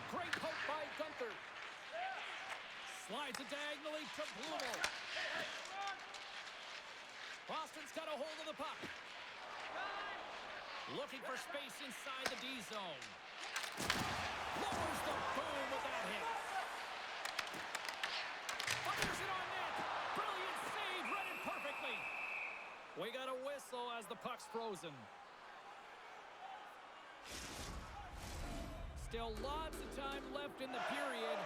Great poke by Gunther. Slides it diagonally to Blumel. Boston's got a hold of the puck. Looking for space inside the D zone. Lowers the boom with that hit. Fires it on net. Brilliant save. Read it perfectly. We got a whistle as the puck's frozen. Still lots of time left in the period.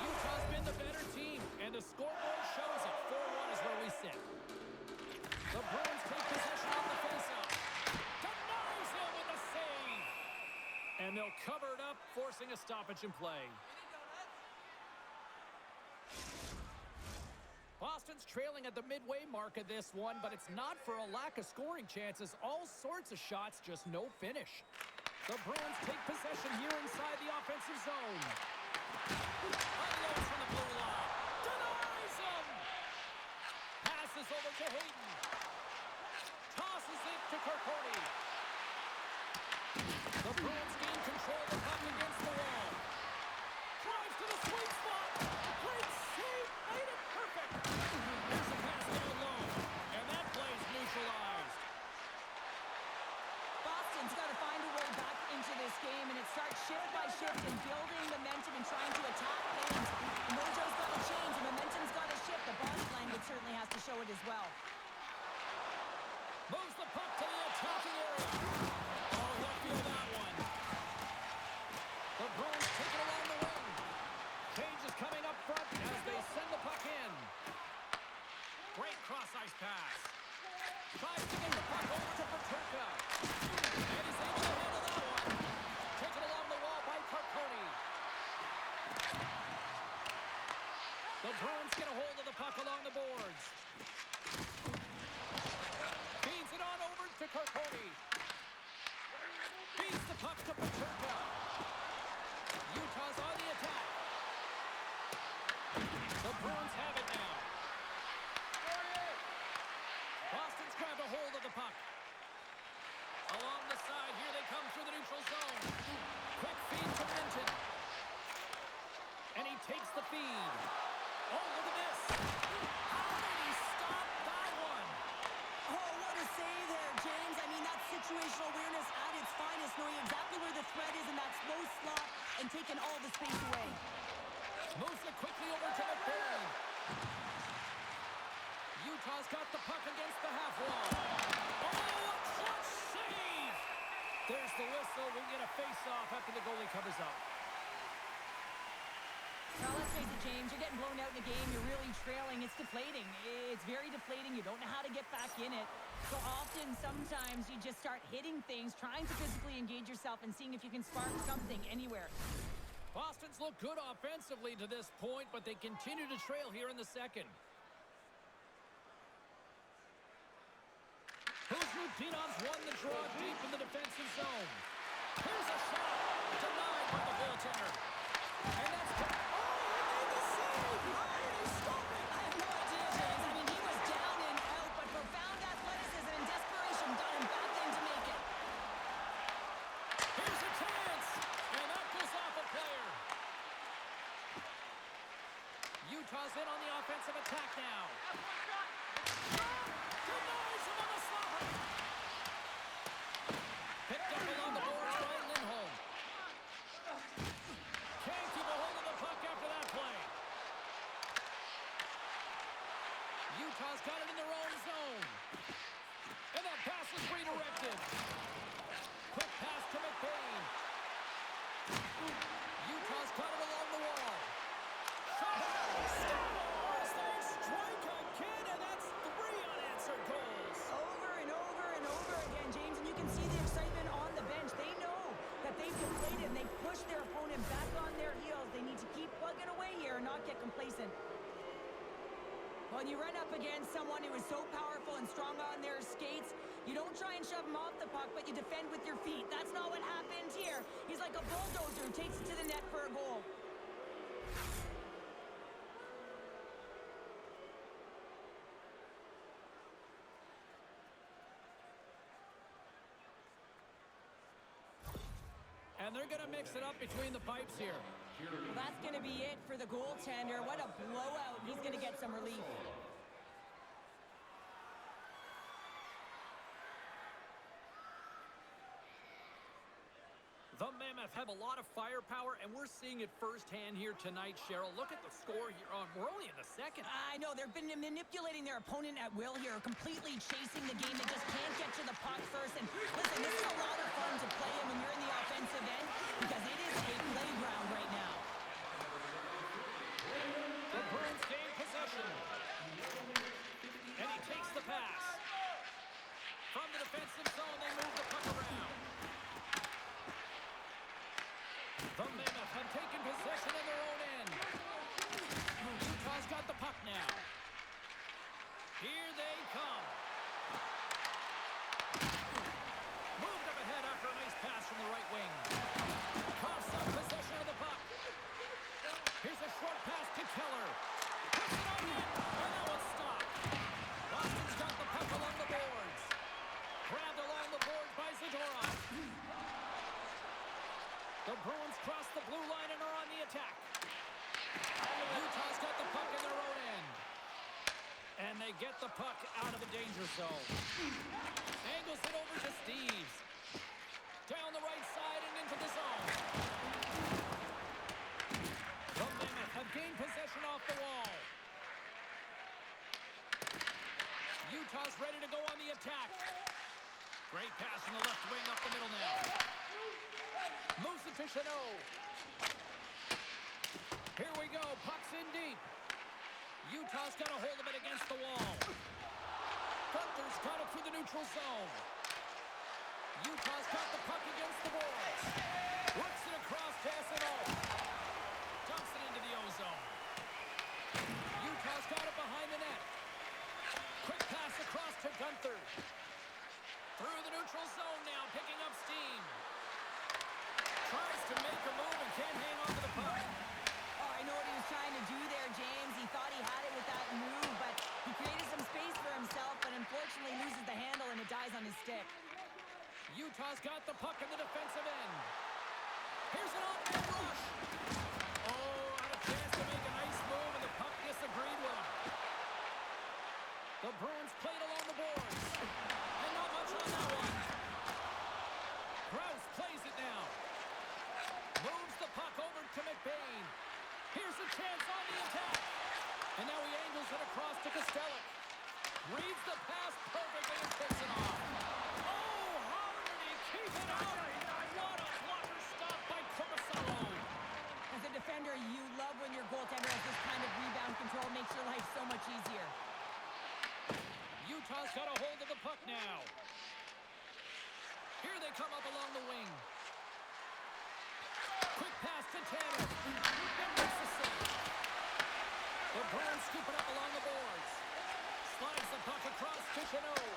Utah's been the better team, and the scoreboard shows it. 4-1 is where we sit. The Bruins take possession of the faceoff. Denies him with a save. And they'll cover it up, forcing a stoppage in play. Boston's trailing at the midway mark of this one, but it's not for a lack of scoring chances. All sorts of shots, just no finish. The Bruins take possession here inside the offensive zone. Unloads from the blue line. Denies him. Passes over to Hayden. Tosses it to Kirkoni. The Bruins gain control of the puck against the wall. Drives to the sweet spot. Great save. Made it perfect. There's a pass down low. And that play's neutralized. Boston's got to find a way back into this game, and it starts shift by shift and building momentum and trying to attack things. Mojo's got to change. The momentum's got to shift. The body language certainly has to show it as well. Moves the puck to the attacking area. Oh, he'll feel that one. The Bruins take it along the wing. Change is coming up front as they send the puck in. Great cross-ice pass. Tries to get the puck over to Paterka. And he's able to handle that one. Taken along the wall by Carconi. The Bruins get a hold of the puck along the boards. Feeds it on over to Carconi. Feeds the puck to Paterka. Utah's on the attack. The Bruins have it now. Boston's grabbed a hold of the puck. Along the side, here they come through the neutral zone. Quick feed to Minton. And he takes the feed. Oh, look at this. How did he stop that one? Oh, what a save there, James. I mean, that's situational awareness at its finest, knowing exactly where the threat is in that slow slot and taking all the space away. Moves it quickly over to McBain. Utah's got the puck against the half wall. Oh, a clutch save! There's the whistle. We'll get a face-off after the goalie covers up. Now, let's face it, James, you're getting blown out in the game. You're really trailing. It's deflating. It's very deflating. You don't know how to get back in it. So often, sometimes, you just start hitting things, trying to physically engage yourself and seeing if you can spark something anywhere. Boston's looked good offensively to this point, but they continue to trail here in the second. Kuzminov's won the draw deep in the defensive zone. Here's a shot. Denied by the goaltender. And that's... Oh, he made the save! How did he stop it? I have no idea, James. I mean, he was down and out, but profound athleticism and desperation got him back in to make it. Utah's got it in their own zone. And that pass is redirected. Quick pass to McBain. Utah's got it along the wall. Shot. Scores! They strike again, and that's 3 unanswered goals. Over and over and over again, James, and you can see the excitement on the bench. They know that they've deflated and they've pushed their opponent back on their heels. They need to keep plugging away here and not get complacent. When you run up against someone who is so powerful and strong on their skates, you don't try and shove him off the puck, but you defend with your feet. That's not what happened here. He's like a bulldozer who takes it to the net for a goal. And they're going to mix it up between the pipes here. Well, that's going to be it for the goaltender. What a blowout. He's going to get some relief. The Mammoth have a lot of firepower, and we're seeing it firsthand here tonight, Cheryl. Look at the score here. We're only in the second. I know. They've been manipulating their opponent at will here, completely chasing the game. They just can't get to the puck first. And listen, this is a lot of fun to play in when you're in the offensive end because it is a playground right now. The Bruins gain possession. And he takes the pass. From the defensive zone, they move the puck around. The Mammoth have taken possession of their own end. Utah's got the puck now. Here they come. Moved up ahead after a nice pass from the right wing. Coughs up possession of the puck. Here's a short pass to Keller. Puts it on in, and now it's stopped. Boston's got the puck along the boards. Grabbed along the boards by Zadorov. The Bruins cross the blue line and are on the attack. Utah's got the puck in their own end. And they get the puck out of the danger zone. Angles it over to Steves. Down the right side and into the zone. The Mammoth have gained possession off the wall. Utah's ready to go on the attack. Great pass from the left wing up the middle now. Moves it to Chanot. Here we go. Puck's in deep. Utah's got a hold of it against the wall. Gunther's got it through the neutral zone. Utah's got the puck against the boards. Works it across to Chanot. Dumps it into the O-zone. Utah's got it behind the net. Quick pass across to Gunther. Through the neutral zone now, picking up steam. Tries to make a move and can't hang on to the puck. Oh, I know what he was trying to do there, James. He thought he had it with that move, but he created some space for himself, but unfortunately loses the handle and it dies on his stick. Utah's got the puck in the defensive end. Here's an off-net rush. Oh, had a chance to make a nice move, and the puck disagreed with him. The Bruins played along the boards. And not much on that one. Krause plays it now. Moves the puck over to McBain. Here's a chance on the attack. And now he angles it across to Kostelic. Reads the pass perfectly and picks it off. Oh, how did he keep it out? What a blocker stop by Commissaro. As a defender, you love when your goaltender has this kind of rebound control. Makes your life so much easier. Utah's got a hold of the puck now. Here they come up along the wing. Quick pass to Tanner. And makes the save. The Bruins scoop it up along the boards. Slides the puck across to Chanot.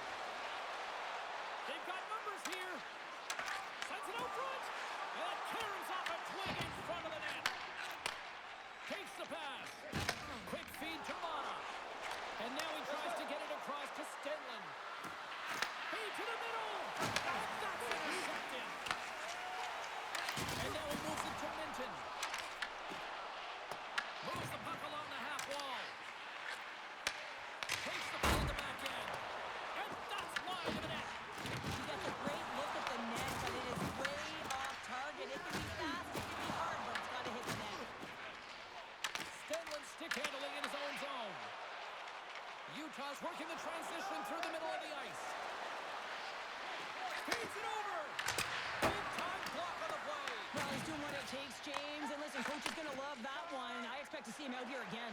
They've got numbers here. Sends it out front. And it caroms off a twig in front of the net. Takes the pass. Quick feed to Mata. And now he tries to get it across to Stenlund. Feed to the middle. And that's intercepted. And now he moves it to Minton. Moves the puck along the half wall. Takes the puck in the back end. And that's Utah's working the transition through the middle of the ice. Feeds it over. Big time block on the play. Well, he's doing what it takes, James. And listen, coach is going to love that one. I expect to see him out here again.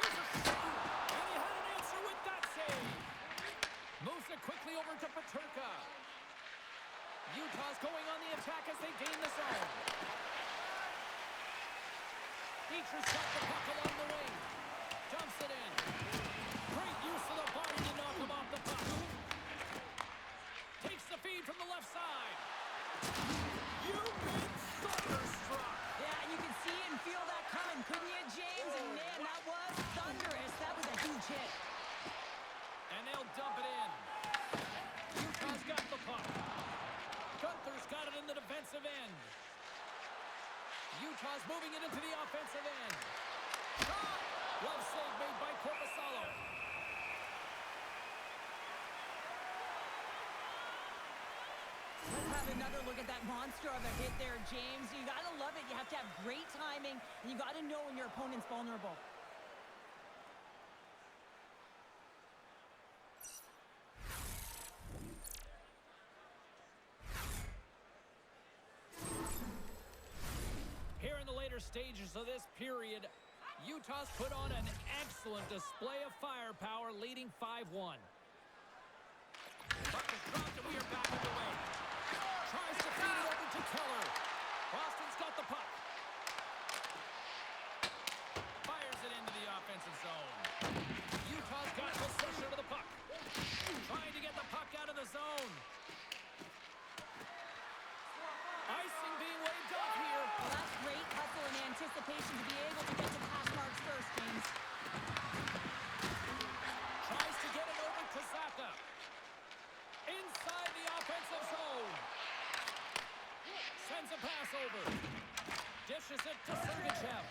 Here's a shot. And he had an answer with that save. Moves it quickly over to Paterka. Utah's going on the attack as they gain the zone. Dietrich's got the puck along the wing. Dumps it in. Great use of the body to knock him off the puck. Takes the feed from the left side. You've been thunderstruck. Yeah, you can see and feel that coming, couldn't you, James? And man, that was thunderous. That was a huge hit. And they'll dump it in. Utah's got the puck. Gunther's got it in the defensive end. Utah's moving it into the offensive end. Shot! Glove save made by Corpusalo. Let's have another look at that monster of a hit there, James. You got to love it. You have to have great timing, and you got to know when your opponent's vulnerable. Here in the later stages of this period, Utah's put on an excellent display of firepower, leading 5-1. Puck is dropped and we are back underway. Tries to feed it over to Keller. Boston's got the puck. Fires it into the offensive zone. Utah's got possession of the puck. Trying to get the puck out of the zone. Icing being waved off here. Well, that's great hustle and anticipation to be able to get to pass marks first, James. Tries to get it over to Saka. Inside the offensive zone. Sends a pass over. Dishes it to Sergachev.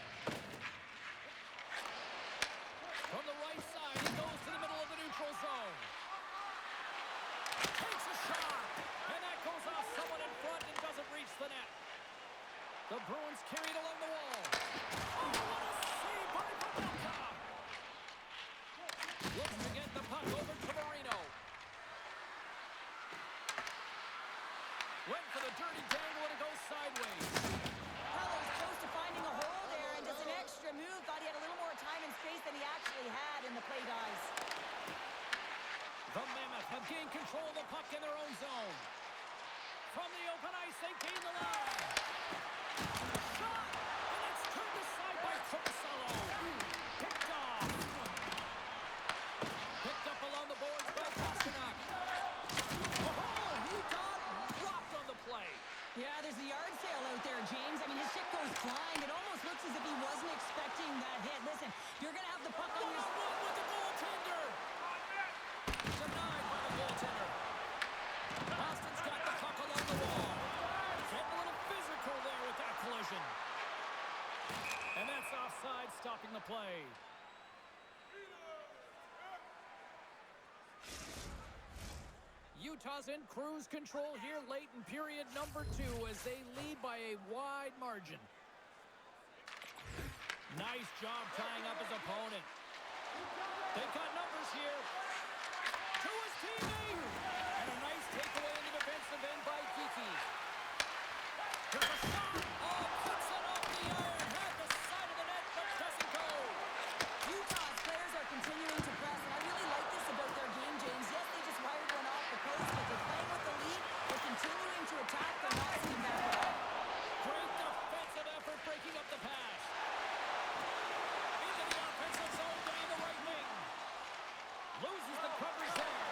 From the right side, he goes to the middle of the neutral zone. Takes a shot. And that goes off someone in front and doesn't reach the net. The Bruins carried along the wall. Oh, what a save by Pavelka. Looks to get the puck over to Marino. Went for the dirty dangle and it goes sideways. Hello's close to finding a hole there, and just an extra move. Thought he had a little more time and space than he actually had, and the play dies. The Mammoth have gained control of the puck in their own zone. From the open ice, they gain the line. Shot! And it's turned aside by Corpusalo. Picked off. Picked up along the boards by Pasternak. Oh, Utah dropped on the play. Yeah, there's a yard sale out there, James. I mean, his stick goes flying. It almost looks as if he wasn't expecting that hit. Listen, you're going to have the puck on your... One with the goaltender. Denied by the goaltender. Boston's got the puck along the wall. Getting a little physical there with that collision. And that's offside, stopping the play. Utah's in cruise control here late in period number 2 as they lead by a wide margin. Nice job tying up his opponent. They've got numbers here. To his teammate. And a nice takeaway in the defensive end by Kiki. There's a shot. Oh, puts it off the iron. Had the side of the net, but doesn't go. Utah's players are continuing to press, and I really like this about their game, James. Yes, they just wired one off the post, but they're playing with the lead. They're continuing to attack. They're not sitting back at all. Great defensive effort breaking up the pass. Into the offensive zone down the right wing. Loses the coverage there.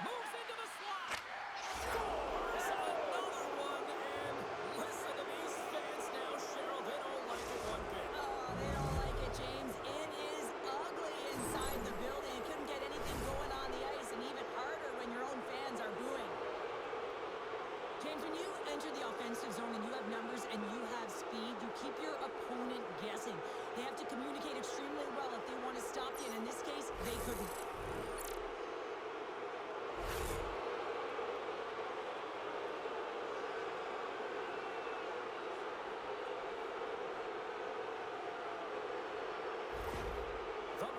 Moves into the slot. Scores another one, and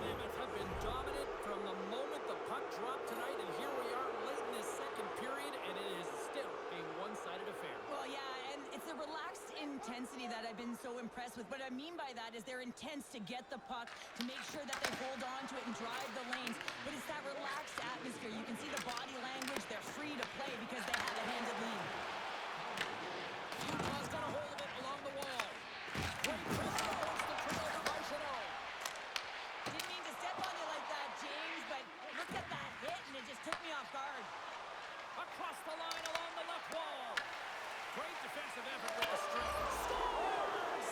Mammoth have been dominant from the moment the puck dropped tonight, and here we are late in this second period, and it is still a one-sided affair. Well, yeah, and it's the relaxed intensity that I've been so impressed with. What I mean by that is they're intense to get the puck, to make sure that they hold on to it and drive the lanes. But it's that relaxed atmosphere. You can see the body language. They're free to play because they have a handed lead. Utah's got a hold of it along the wall. Great pressure against the turnover by Chanel. Didn't mean to step on you like that, James, but look at that hit, and it just took me off guard. Across the line along the left wall. Great defensive effort with the strike. Scores!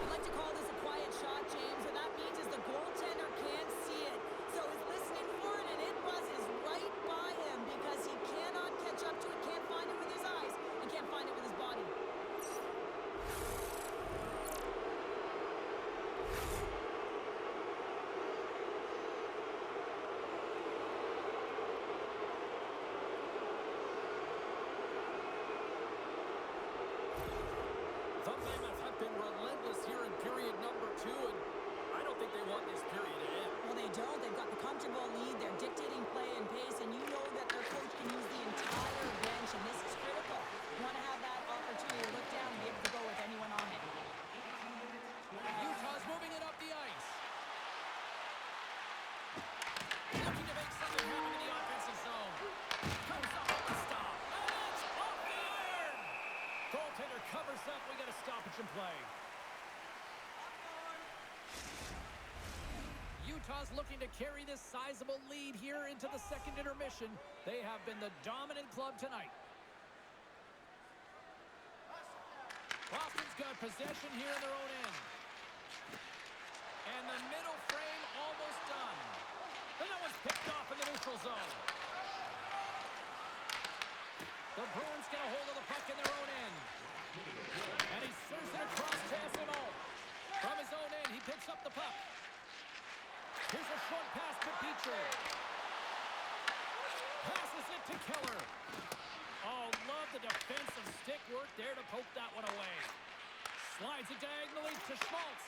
I'd like to call this a quiet shot, James. What that means is the goaltender can't see it. So he's listening for it, and it buzzes right by him because he cannot catch up to it, can't find it with his eyes, and can't find it with his body. The Mammoth have been relentless here in period number 2, and I don't think they want this period to end. Well, they don't. They've got the comfortable lead. They're dictating play and pace, and you know that their coach can use the entire bench, and this is critical. You want to have that opportunity to look down and be able to go with anyone on it. Utah's moving it up the ice. Looking to make something happen in the offensive zone. Comes off the stop. And it's off the iron! Goaltender covers up. We got a stoppage in play. Utah's looking to carry this sizable lead here into the second intermission. They have been the dominant club tonight. Boston's got possession here in their own end. And the middle frame almost done. And that one's picked off in the neutral zone. The Bruins get a hold of the puck in their own end. And he serves it across to SMO. From his own end, he picks up the puck. Here's a short pass to Petrie. Passes it to Keller. Oh, love the defensive stick work there to poke that one away. Slides it diagonally to Schmaltz.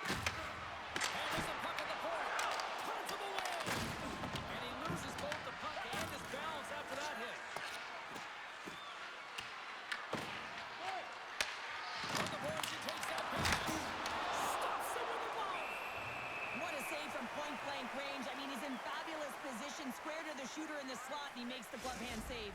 And there's a puck at the point. Turns him away. And he loses both the puck and his balance after that hit. From the boards, he takes that pass. Stops him with the glove. What a save from point-blank range. I mean, he's in fabulous position, square to the shooter in the slot, and he makes the glove hand save.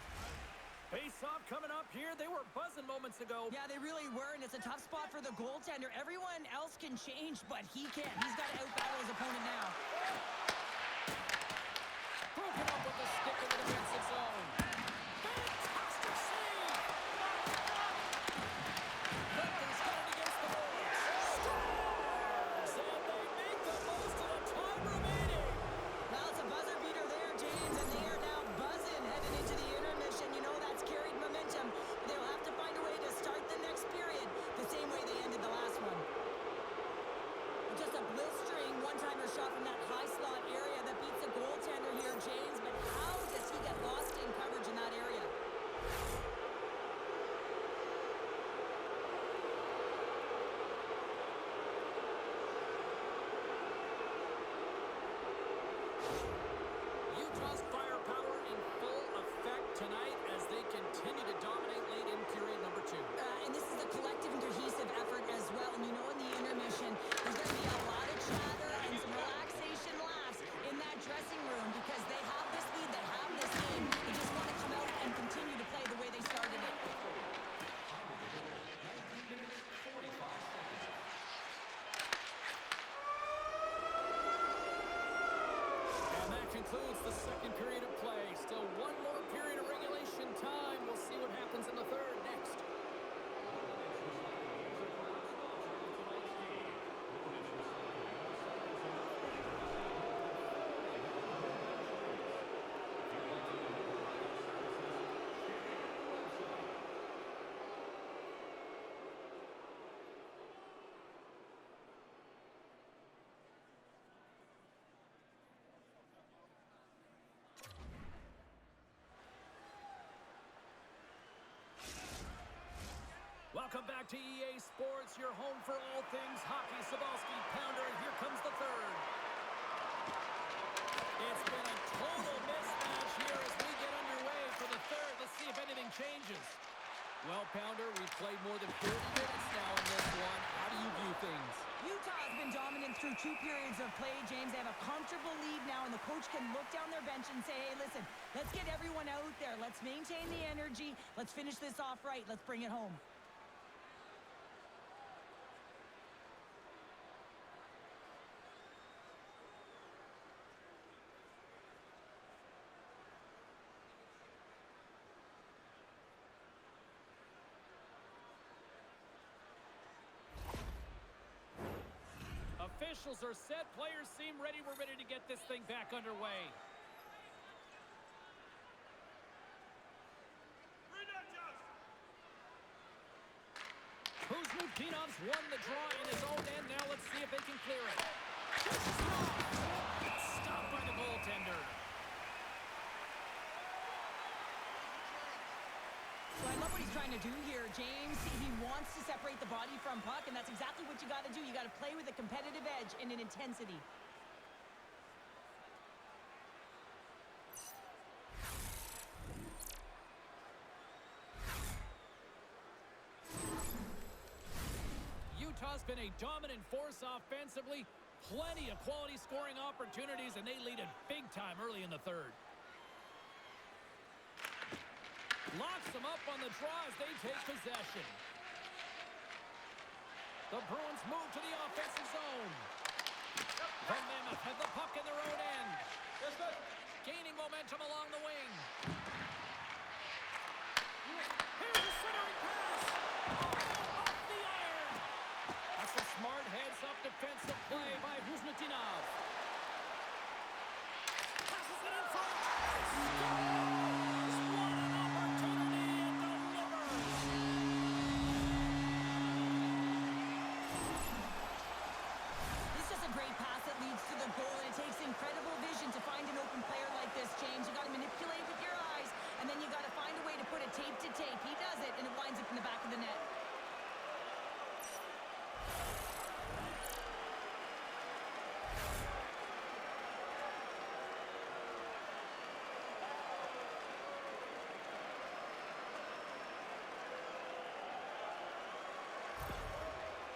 Face-off coming up here. They were buzzing moments ago. Yeah, they really were, and it's a tough spot for the goaltender. Everyone else can change, but he can't. He's got to outbattle his opponent now. Broken up with the stick in the defensive zone. Fantastic save! Nothing's got it against the boards. Scores! And they make the most of the time remaining. Well, it's a buzzer beater there, James, and they are now buzzing heading into the intermission. You know that's carried momentum. They'll have to find a way to start the next period the same way they ended the last one. Just a blistering one-timer shot from that high slot area that beats the goaltender here, James. But how does he get lost in coverage in that area? Utah's firepower in full effect tonight as they continue to dominate late in period number 2. And this is a collective and cohesive effort as well. And you know in the intermission, there's going to be a lot of chatter and some relaxation laughs in that dressing room because they have this lead, they have this game. They just want to come out and continue to play the way they started it. And that concludes the second period of play. Still one more period of regulation time. We'll see what happens in the third next. Welcome back to EA Sports, your home for all things hockey. Sabalski, Pounder, and here comes the third. It's been a total mismatch here as we get underway for the third. Let's see if anything changes. Well, Pounder, we've played more than 40 minutes now in this one. How do you view things? Utah's been dominant through 2 periods of play, James. They have a comfortable lead now, and the coach can look down their bench and say, hey, listen, let's get everyone out there. Let's maintain the energy. Let's finish this off right. Let's bring it home. Officials are set. Players seem ready. We're ready to get this thing back underway. Kuzmutinov's won the draw in his own end. Now let's see if they can clear it. Stopped by the goaltender. So I love what he's trying to do here, James. He wants to separate the body from puck, and that's exactly what you got to do. You got to play with a competitive edge and an intensity. Utah's been a dominant force offensively. Plenty of quality scoring opportunities, and they lead it big time early in the third. Locks them up on the draw as they take possession. The Bruins move to the offensive zone. The Mammoth have the puck in their own end. Gaining momentum along the wing. Here's a centering pass. Oh, off the iron. That's a smart heads-up defensive play by Kuzmutinov. Passes it in front. Incredible vision to find an open player like this, James. You got to manipulate with your eyes, and then you got to find a way to put it tape to tape. He does it, and it winds up in the back of the net.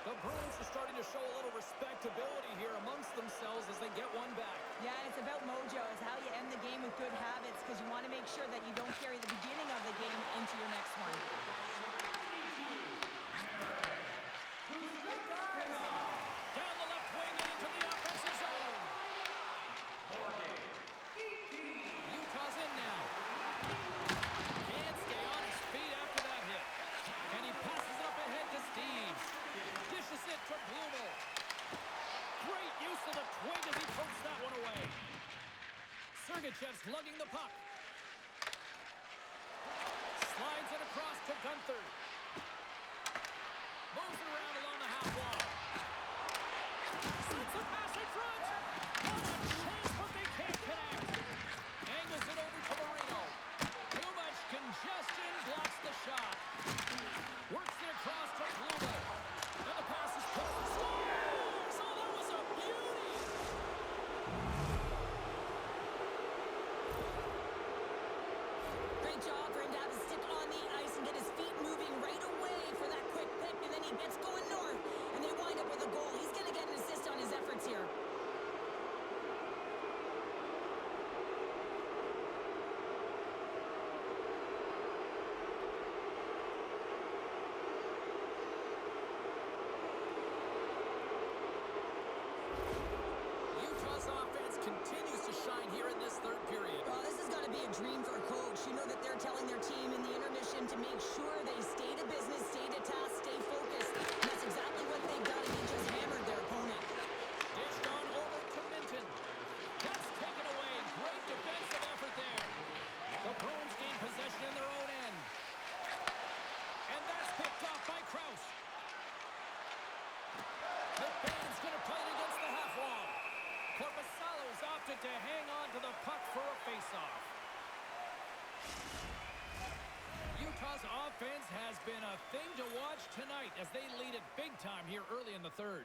The Bruins are starting to show a little respectability here amongst themselves as they get one back. Yeah, and it's about mojo. It's how you end the game with good habits, because you want to make sure that you don't carry the beginning of the game into your next one. Down the left wing and into the offensive zone. Utah's in now. Can't stay on his feet after that hit. And he passes it up ahead to Steve. Dishes it to Blumel. Great use of the twig as he pokes that one away. Sergachev's lugging the puck. Slides it across to Gunther. Moves it around along the half wall. Slips a pass in front. What a chance, but they can't connect. Angles it over to Marino. Too much congestion, blocks the shot. Works it across to Blumel. And the pass is pulled. Scores! Oh, that was a beauty! Great job for him to have his stick on the ice and get his feet moving right away for that quick pick, and then he gets going north, and they wind up with a goal. He's going to get an assist on his efforts here. Utah's offense has been a thing to watch tonight as they lead it big time here early in the third.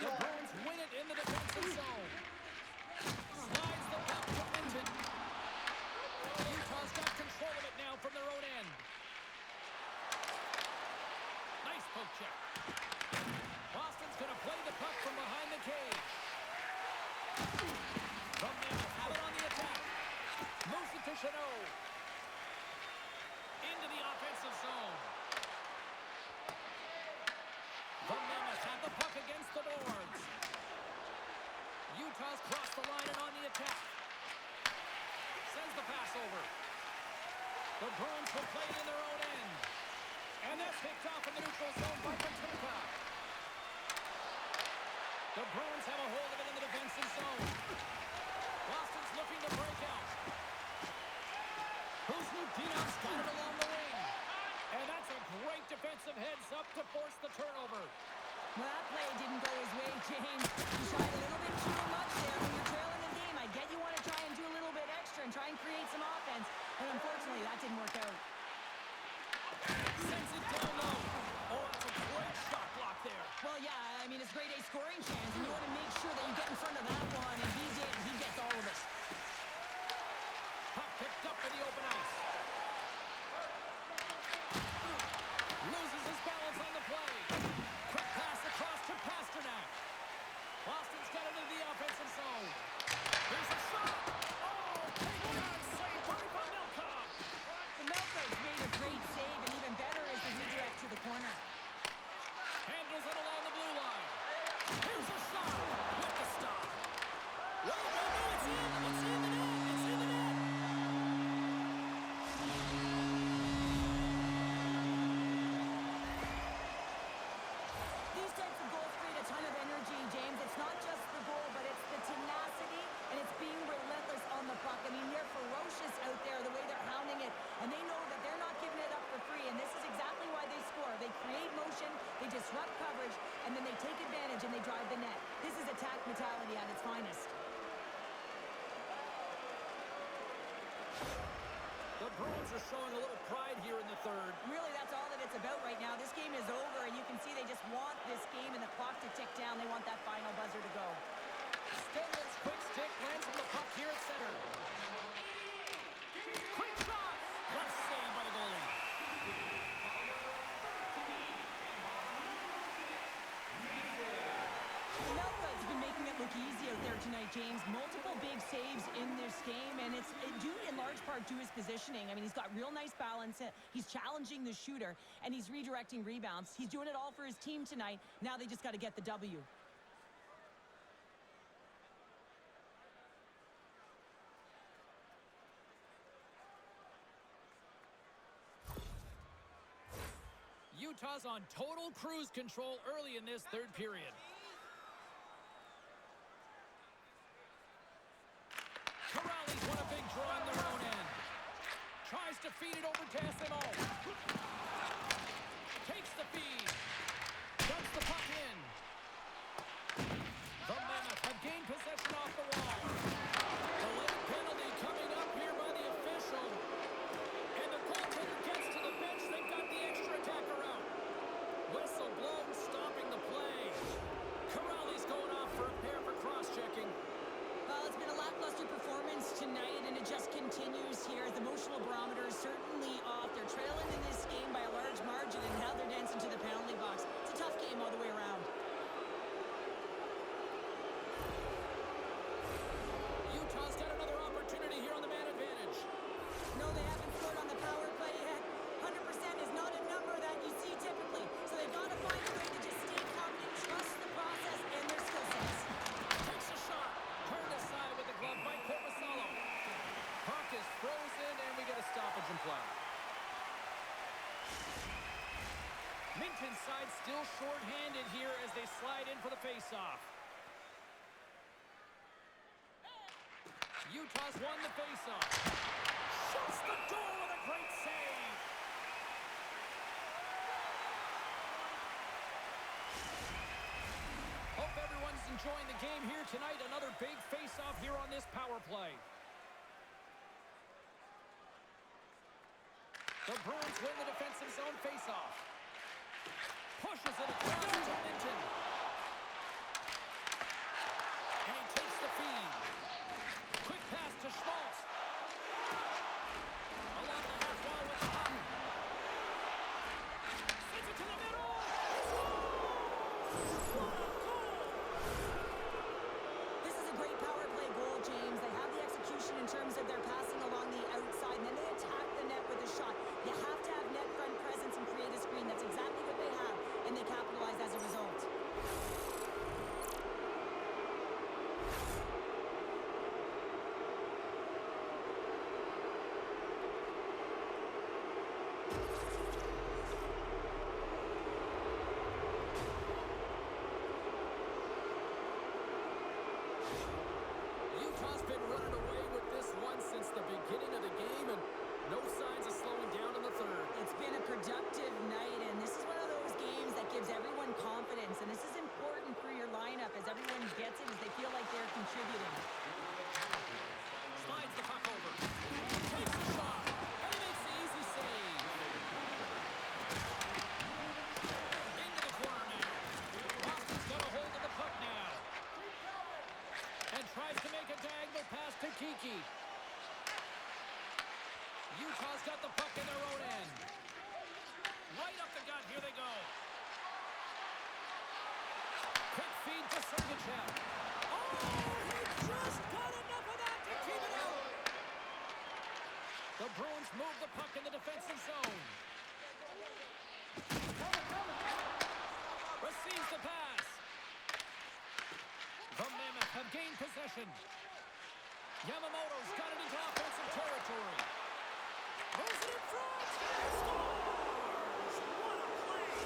The Bruins win it in the defensive zone. Slides the puck to Minton. Utah's got control of it now from their own end. Nice poke check. Boston's going to play the puck from behind the cage. From Mammoth, have it on the attack. Moves it to Chanot. Into the offensive zone. From Mammoth, have the puck against the boards. Utah's crossed the line and on the attack. Sends the pass over. The Bruins will play it in their own end. And that's picked off in the neutral zone by Petrivka. The Bruins have a hold of it in the defensive zone. Boston's looking to break out. Kuznikov's got it along the wing. And that's a great defensive heads-up to force the turnover. Well, that play didn't go his way, James. He tried a little bit too much there. When you're trailing the game, I get you want to try and do a little bit extra and try and create some offense. And unfortunately, that didn't work out. Sends it down low. Oh, that's a great shot block there. Well, yeah, I mean, it's grade A scoring chance, and you want to make sure that you get in front of that one, and he did. He gets all of it. Puck picked up in the open ice. Loses his balance on the play. Quick pass across to Pasternak. Boston's got it into the offensive zone. Here's a shot. Oh, big shot saved by Mammoth. The Melko's made a great save, and even better is the redirect to the corner. Handles it along the blue line. Here's a shot with the stop. No, it's in. It's in the net. It's in the net. These types of goals create a ton of energy, James. It's not just the goal, but it's the tenacity, and it's being relentless on the puck. I mean, they're ferocious out there, the way they're hounding it, and they know that they're not giving it up for free, and this is exactly why they score. They create motion, they disrupt coverage, and then they take advantage and they drive the net. This is attack mentality at its finest. The Bruins are showing a little pride here in the third. Really, that's all that it's about right now. This game is over, and you can see they just want this game and the clock to tick down. They want that final buzzer to go. Stenlin's quick stick lands from the puck here at center. Quick shot! Left save by the goalie. Melko's been making it look easy out there tonight, James. Multiple big saves in this game, and it's due in large part to his positioning. I mean, he's got real nice balance. He's challenging the shooter, and he's redirecting rebounds. He's doing it all for his team tonight. Now they just got to get the W. Utah's on total cruise control early in this third period. Corrales won a big draw in their own end. Tries to feed it over to SMO. Takes the feed. Dumps the puck in. The Mammoth have gained possession off the wall. The late penalty coming up here by the official. And the goaltender gets to the bench. They've got the extra attacker out. Whistle blown, stopping the play. Corrales going off for a pair for cross-checking. Well, it's been a lackluster performance tonight, and it just continues here. The emotional barometer is certainly off. They're trailing in this game by a large margin, and now they're dancing to the penalty box. It's a tough game all the way around. Utah's got another opportunity here on the man advantage. No, they haven't scored on the power play yet. 100% is not a number that you see typically. So they've got to find a way to just stay confident, trust the process and their skill sets. Takes a shot. Turned aside with the glove by Corpusalo. Puck is frozen, and we get a stoppage in play. Minton's side still short-handed here as they slide in for the face-off. Utah's won the face-off. Shuts the door with a great save. Hope everyone's enjoying the game here tonight. Another big face-off here on this power play. The Bruins win the defensive zone faceoff. Pushes it across to Minton. And he takes the feed. Quick pass to Schmaltz. Along the half wall with the puck. Sends it to the middle. He scores! What a goal! This is a great power play goal, James. They have the execution in terms of their passing along the outside, and then they attack the net with a shot. You have to have net front presence and create a screen. That's exactly what they have, and they capitalize as a result. Utah's been running away with this one since the beginning of the game, and no signs of slowing down in the third. It's been a productive night, and this is one of those games that gives everyone confidence, and this is important for your lineup as everyone gets it, as they feel like they're contributing. Slides the puck over. Takes the shot. And he makes the easy save. Into the corner now. Boston's got a hold of the puck now. And tries to make a diagonal pass to Kiki. Utah's got the puck in their own end. Right up the gut. Here they go. Quick feed to Sergachev. Oh, he just got enough of that to keep it out. The Bruins move the puck in the defensive zone. Receives the pass. The Mammoth have gained possession. Yamamoto's got it into offensive territory. Moves it in front. Scores! What a play!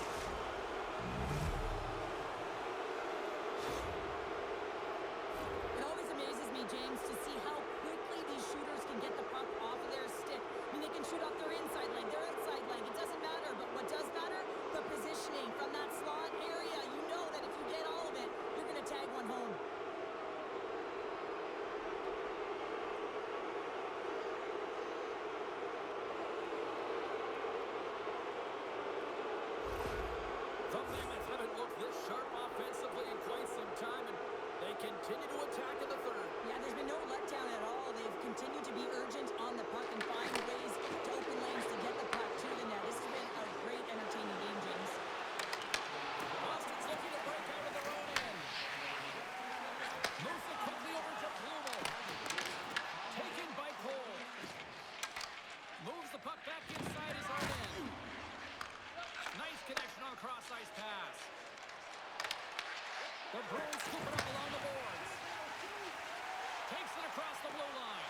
It always amazes me, James, to see how quickly these shooters can get the puck off of their stick. I mean, they can shoot off their inside leg, their outside leg. It doesn't matter, but what does matter? The positioning from that slot area. You know that if you get all of it, you're going to tag one home. The Mammoth haven't looked this sharp offensively in quite some time, and they continue to attack in the third. Yeah, there's been no letdown at all. They've continued to be urgent on the puck and find ways to open lanes to get the puck to the net. This has been a great, entertaining game, James. Boston's looking to break out of their own end. Moves it quickly over to Blumel. Taken by Cole. Moves the puck back inside his own end. Nice connection on a cross-ice pass. The Bruins scoop it up along the boards. Takes it across the blue line.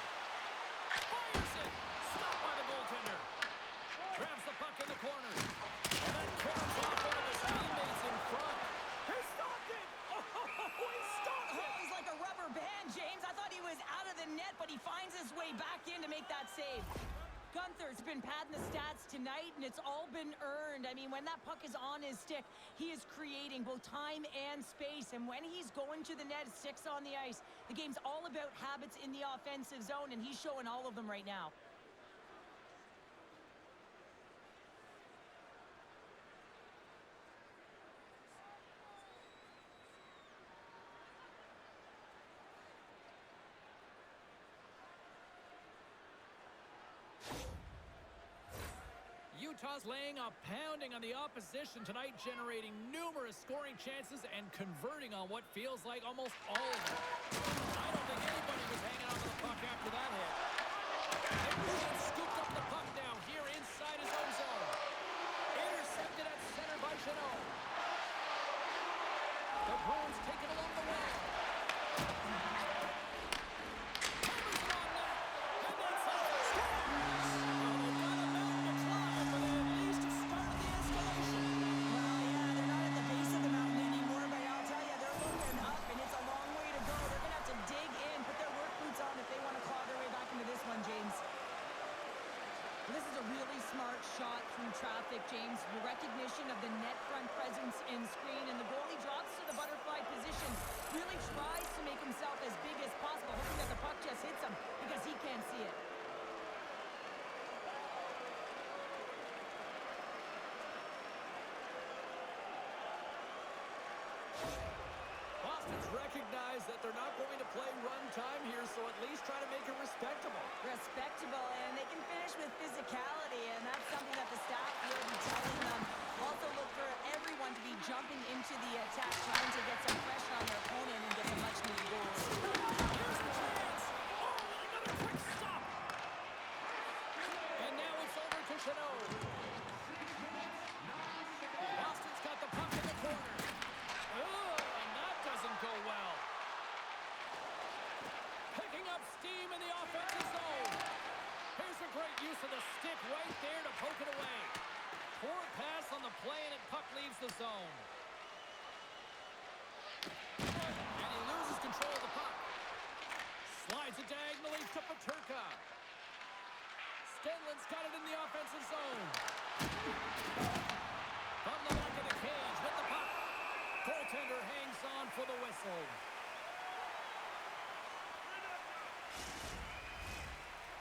Fires it. Stopped by the goaltender. Grabs the puck in the corner. And then carries off one of his teammates in front. He stopped it. Oh, he stopped Oh, it. he's like a rubber band, James. I thought he was out of the net, but he finds his way back in to make that save. Gunther's been padding the stats tonight, and it's all been earned. I mean, when that puck is on his stick, he is creating both time and space. And when he's going to the net, 6 on the ice, the game's all about habits in the offensive zone, and he's showing all of them right now. Utah's laying a pounding on the opposition tonight, generating numerous scoring chances and converting on what feels like almost all of them. I don't think anybody was hanging on to the puck after that hit. The Bruins scooped up the puck now here inside his own zone. Intercepted at center by Jeannot. The Bruins take it along the wall. Hammers it on net. And that's how it scores. Smart shot through traffic, James. The recognition of the net front presence and screen, and the goalie drops to the butterfly position. Really tries to make himself as big as possible, hoping that the puck just hits him because he can't see it. recognize that they're not going to play run time here, so at least try to make it respectable. Respectable, and they can finish with physicality, and that's something that the staff will be telling them. Also look for everyone to be jumping into the attack, trying to get some pressure on their opponent and get some much-needed goals. Here's the chance. Oh, and another quick stop. And now it's over to Chanot. Boston's got the puck in the corner. Oh, and that doesn't go well. Picking up steam in the offensive zone. Here's a great use of the stick right there to poke it away. Poor pass on the play, and puck leaves the zone. And he loses control of the puck. Slides it diagonally to Paterka. Stenlin's got it in the offensive zone. From the back of the cage with the puck. Goaltender hangs on for the whistle.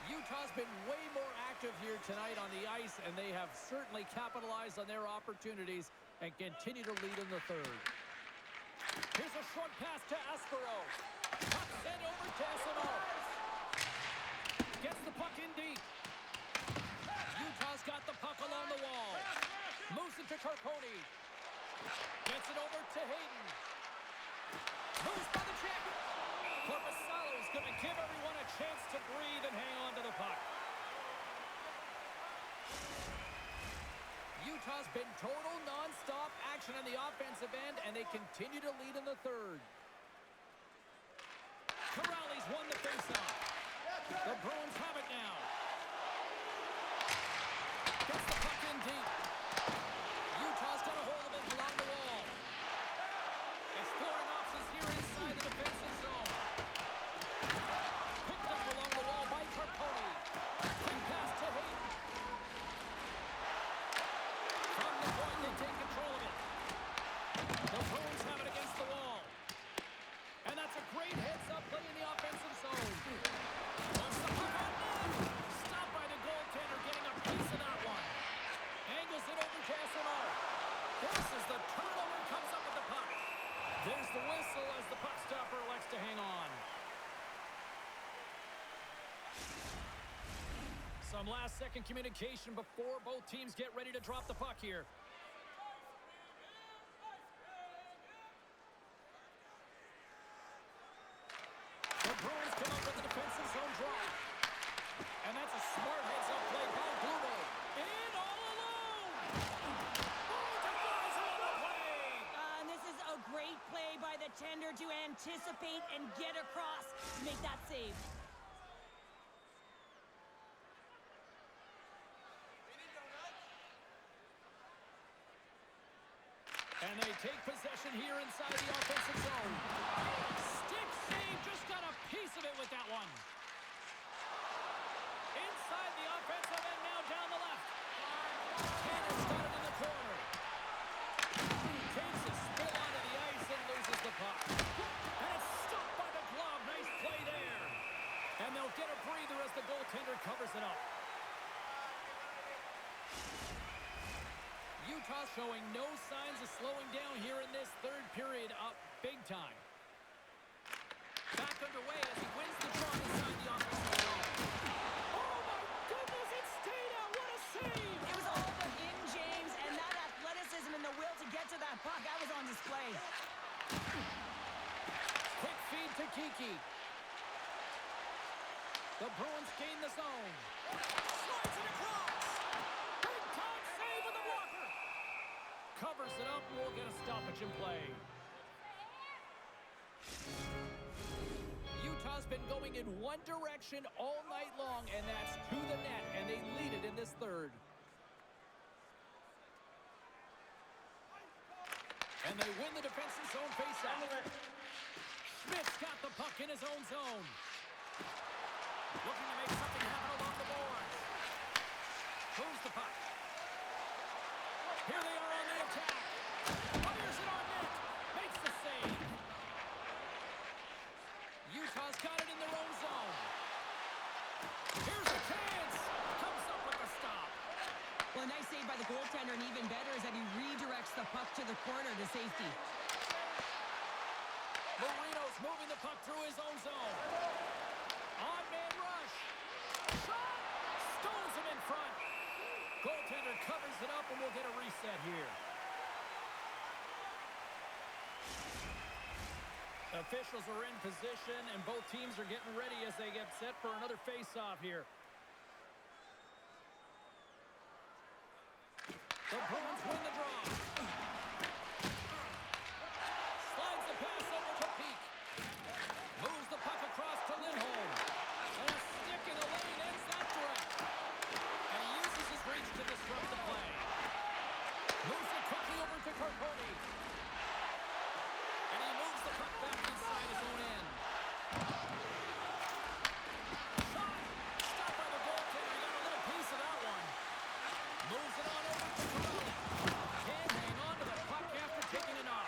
Utah's been way more active here tonight on the ice, and they have certainly capitalized on their opportunities and continue to lead in the third. Here's a short pass to Aspero. Puck sent over to Esimo. Gets the puck in deep. Utah's got the puck along the wall. Moves it to Carponi. Gets it over to Hayden. Moves by the check. Corpusalo's going to give everyone a chance to breathe and hang on to the puck. Utah's been total non-stop action on the offensive end, and they continue to lead in the third. Corrales won the faceoff. The Bruins have it now. Gets the puck in deep. Utah's got a hold of it along the wall. Exploring options here inside the defensive zone. Picked up along the wall by Carponi. Quick pass to Hayden. From the point, they take control of it. The Bruins have it against the wall. And that's a great heads-up play in the offensive zone. Wants the puck on net. Stopped by the goaltender, getting a piece of that one. Angles it over to SMO. Forces the turnover, comes up with the puck. There's the whistle as the puck stopper elects to hang on. Some last-second communication before both teams get ready to drop the puck here. The Bruins come up with the defensive zone drop. And that's a smart heads-up play by Glumo. In all alone! Oh, defies him on the play! And this is a great play by the tender to anticipate and get across to make that save. And they take possession here inside the offensive zone. Stick save, just got a piece of it with that one. Inside the offensive end, now down the left. Tanner's got it in the corner. Takes a spill onto the ice and loses the puck. And it's stopped by the glove. Nice play there. And they'll get a breather as the goaltender covers it up. Utah showing no signs of slowing down here in this third period, up big time. Back underway as he wins the draw inside the offensive zone. Oh my goodness, it stayed out. What a save! It was all but in, James, and that athleticism and the will to get to that puck, that was on display. Quick feed to Kiki. The Bruins gain the zone. Slides it across. Big time save with the blocker. Covers it up, we'll get a stoppage in play. Utah's been going in one direction all night long, and that's to the net, and they lead it in this third. And they win the defensive zone faceoff. Schmidt's got the puck in his own zone. Looking to make something happen along the boards. Moves the puck. Here they are on the attack. Fires it on net. Makes the save. Utah's got it in their own zone. Here's a chance. Comes up with the stop. Well, a nice save by the goaltender, and even better is that he redirects the puck to the corner to safety. Marino's moving the puck through his own zone. On-man rush. Shot! Stones him in front. Goaltender covers it up, and we'll get a reset here. Officials are in position, and both teams are getting ready as they get set for another face-off here. The Bruins win the draw. Slides the pass over to Peak. Moves the puck across to Lindholm. And a stick in the lane ends that threat. And he uses his reach to disrupt the play. Moves it quickly over to Carponi. And he moves the puck back inside his own end. Shot! Stopped by the goaltender. He got a little piece of that one. Moves it on over to Corrali. Can't hang on to the puck after taking a knock.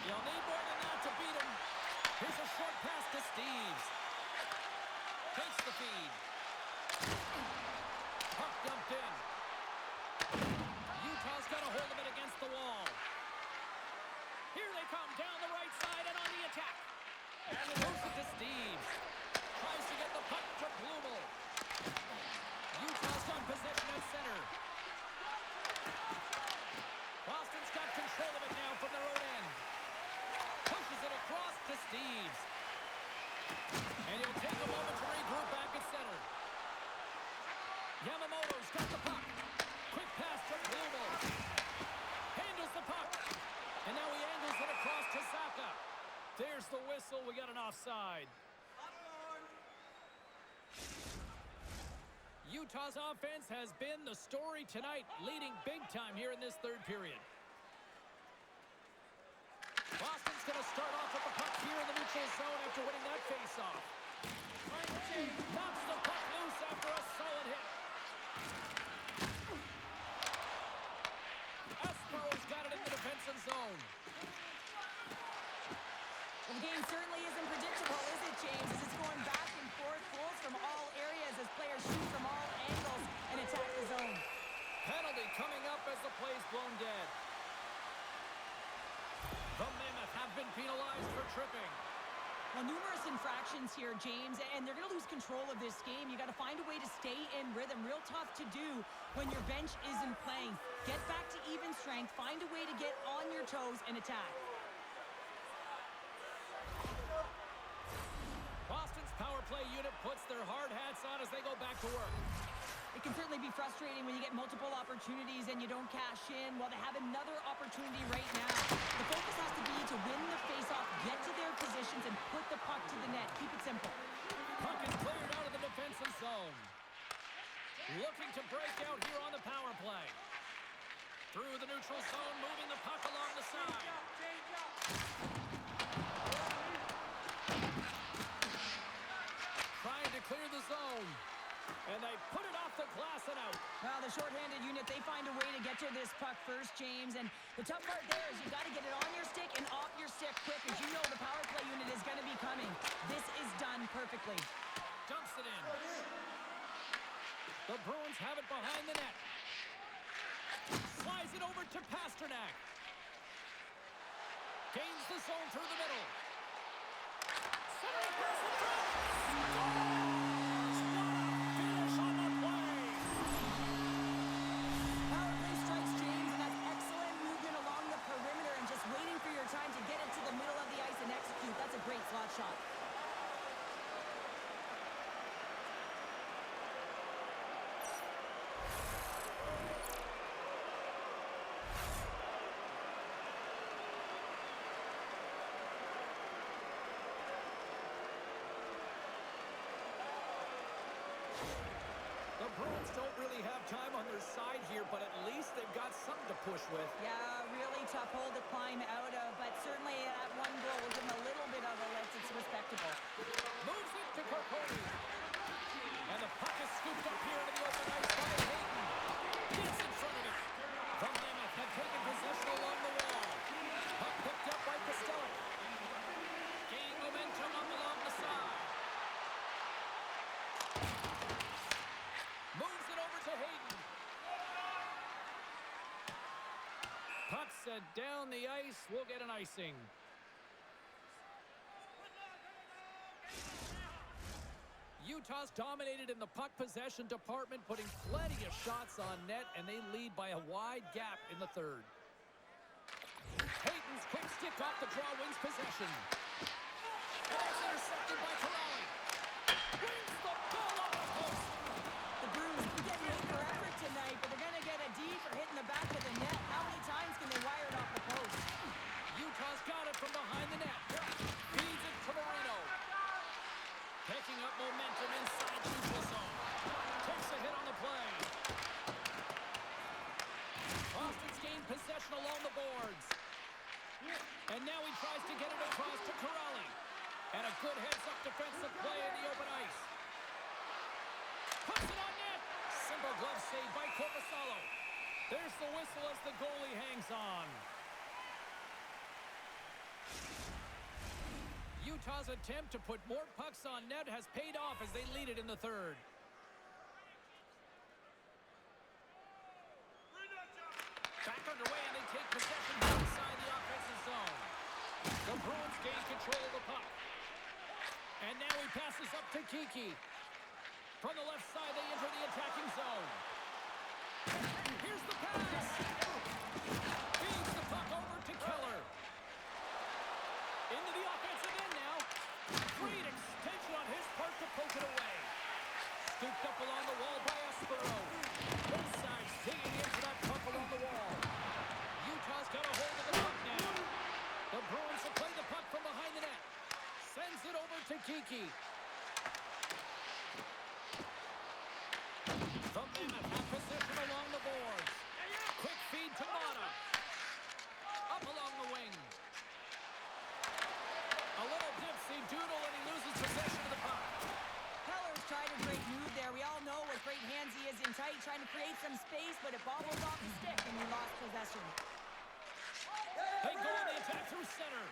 You'll need more than that to beat him. Here's a short pass to Steves. Takes the feed. Puck dumped in. Utah's got a hold of it against the wall. Here they come down the right side and on the attack. And moves it to Steves. Tries to get the puck to Blumel. Utah's got possession at center. Boston's got control of it now from their own end. Pushes it across to Steves. And he'll take a moment to regroup back at center. Yamamoto's got the puck. Quick pass to Blumel. Handles the puck. And now he angles it across to Saka. There's the whistle. We got an offside. Utah's offense has been the story tonight, leading big time here in this third period. Boston's going to start off with the puck here in the neutral zone after winning that faceoff. Knocks the puck loose after a solid hit. Espero's got it in the defensive zone. Well, the game certainly isn't predictable, is it, James? As it's going back and forth, goals from all areas as players shoot from all angles and attack the zone. Penalty coming up as the play's blown dead. The Mammoth have been penalized for tripping. Well, numerous infractions here, James, and they're going to lose control of this game. You got to find a way to stay in rhythm. Real tough to do when your bench isn't playing. Get back to even strength. Find a way to get on your toes and attack. Boston's power play unit puts their hard hats on as they go back to work. It can certainly be frustrating when you get multiple opportunities and you don't cash in. Well, they have another opportunity right now. The focus has to be to win the faceoff, get to their positions, and put the puck to the net. Keep it simple. Puck is cleared out of the defensive zone. Looking to break out here on the power play. Through the neutral zone, moving the puck along the side. Trying to clear the zone. And they put it off the glass and out. Well, the shorthanded unit, they find a way to get to this puck first, James. And the tough part there is you got to get it on your stick and off your stick quick, as you know the power play unit is going to be coming. This is done perfectly. Dumps it in. The Bruins have it behind the net. Slides it over to Pasternak. Gains the zone through the middle. Center across the front. Finish on the play. Power play strikes, James, and that's excellent movement along the perimeter and just waiting for your time to get it to the middle of the ice and execute. That's a great slot shot. The Bruins don't really have time on their side here, but at least they've got something to push with. Yeah, really tough hole to climb out of, but certainly that one goal will give him a little bit of a lift. It's respectable. Moves it to Carponi. And the puck is scooped up here into the open ice by Hayden. Gets in front of it. The Mammoth have taken possession along the wall. Puck picked up by Costello. Gaining momentum up along the side. Moves it over to Hayden. Puck set down the ice. We'll get an icing. Utah's dominated in the puck possession department, putting plenty of shots on net, and they lead by a wide gap in the third. Hayton's quick stick off the draw wins possession. And it's intercepted by Corrali. Wins the ball off the post. The Bruins can get hit for effort tonight, but they're going to get a D for hitting the back of the net. How many times can they wire it off the post? Utah's got it from behind the net. Feeds it to Marino. Picking up momentum inside the neutral zone. Takes a hit on the play. Boston's gained possession along the boards. And now he tries to get it across to Corrali. And a good heads-up defensive play in the open ice. Puts it on net. Simple glove save by Corpusalo. There's the whistle as the goalie hangs on. Utah's attempt to put more pucks on net has paid off as they lead it in the third. Back underway, and they take possession inside the offensive zone. The Bruins gain control of the puck. And now he passes up to Kiki. From the left side, they enter the attacking zone. Here's the pass. Feeds the puck over to Keller. Into the offensive end now. Great extension on his part to poke it away. Scooped up along the wall by Espero. Both sides digging into that puck along the wall. Utah's got a hold of the puck now. The Bruins will play the puck from behind the net. Sends it over to Kiki. The Mammoth have possession along the boards. Quick feed to Mata. Up along the wing. A little dipsy doodle, and he loses possession of the puck. Keller's tried a great move there. We all know what great hands he is in tight, trying to create some space, but it bobbles off the stick, and he lost possession. They go on the attack through center.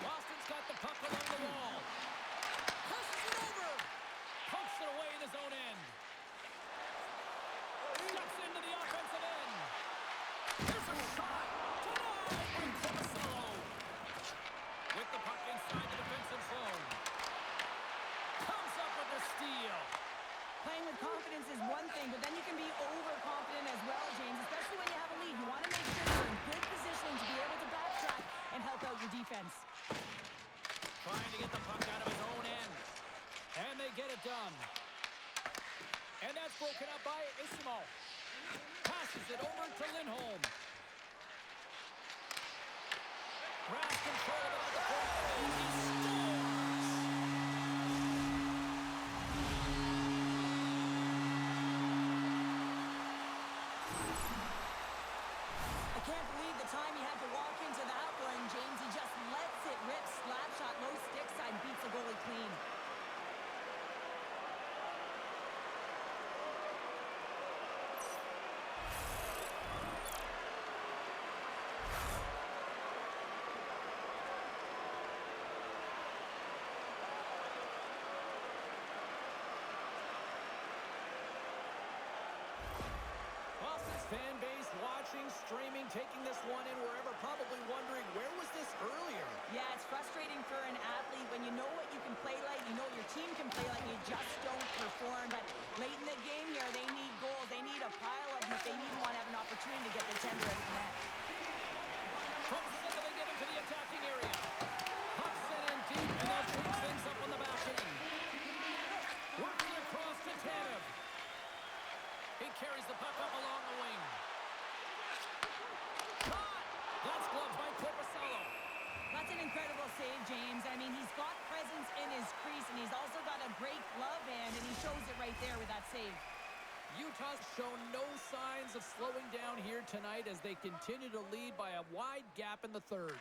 Boston's got the puck along the wall. Passes it over. Pokes it away in his own end. Steps into the offensive end. Here's a shot. Denied by Corpusalo. With the puck inside the defensive zone. Comes up with the steal. Playing with confidence is one thing, but then you can be overconfident as well, James, especially when you have a lead. You want to make sure you're in good positioning to be able to backtrack and help out your defense. Trying to get the puck out of his own end. And they get it done. And that's broken up by Isimo. Passes it over to Lindholm. Grabs control of it at the point. He scores! I can't believe the time he had to walk into that one, James. He just lets it rip. Slap shot, low stick side, beats the goalie clean. Boston's fan base watching, streaming, taking this one in wherever, probably wondering, where was this earlier? Yeah, it's frustrating for an athlete when you know what you can play like, you know your team can play like, you just don't perform. But late in the game here, they need goals. They need a pile of them if they even want to have an opportunity to get the tender out of the net. From center, they get into the attacking area. Puck sent in deep, and they'll change things up on the back end. Working across to Tanev. He carries the puck up along the wing. Caught! That's gloved by Corpusalo. That's an incredible save, James. I mean, he's got presence in his crease, and he's also got a great glove hand, and he shows it right there with that save. Utah's shown no signs of slowing down here tonight as they continue to lead by a wide gap in the third.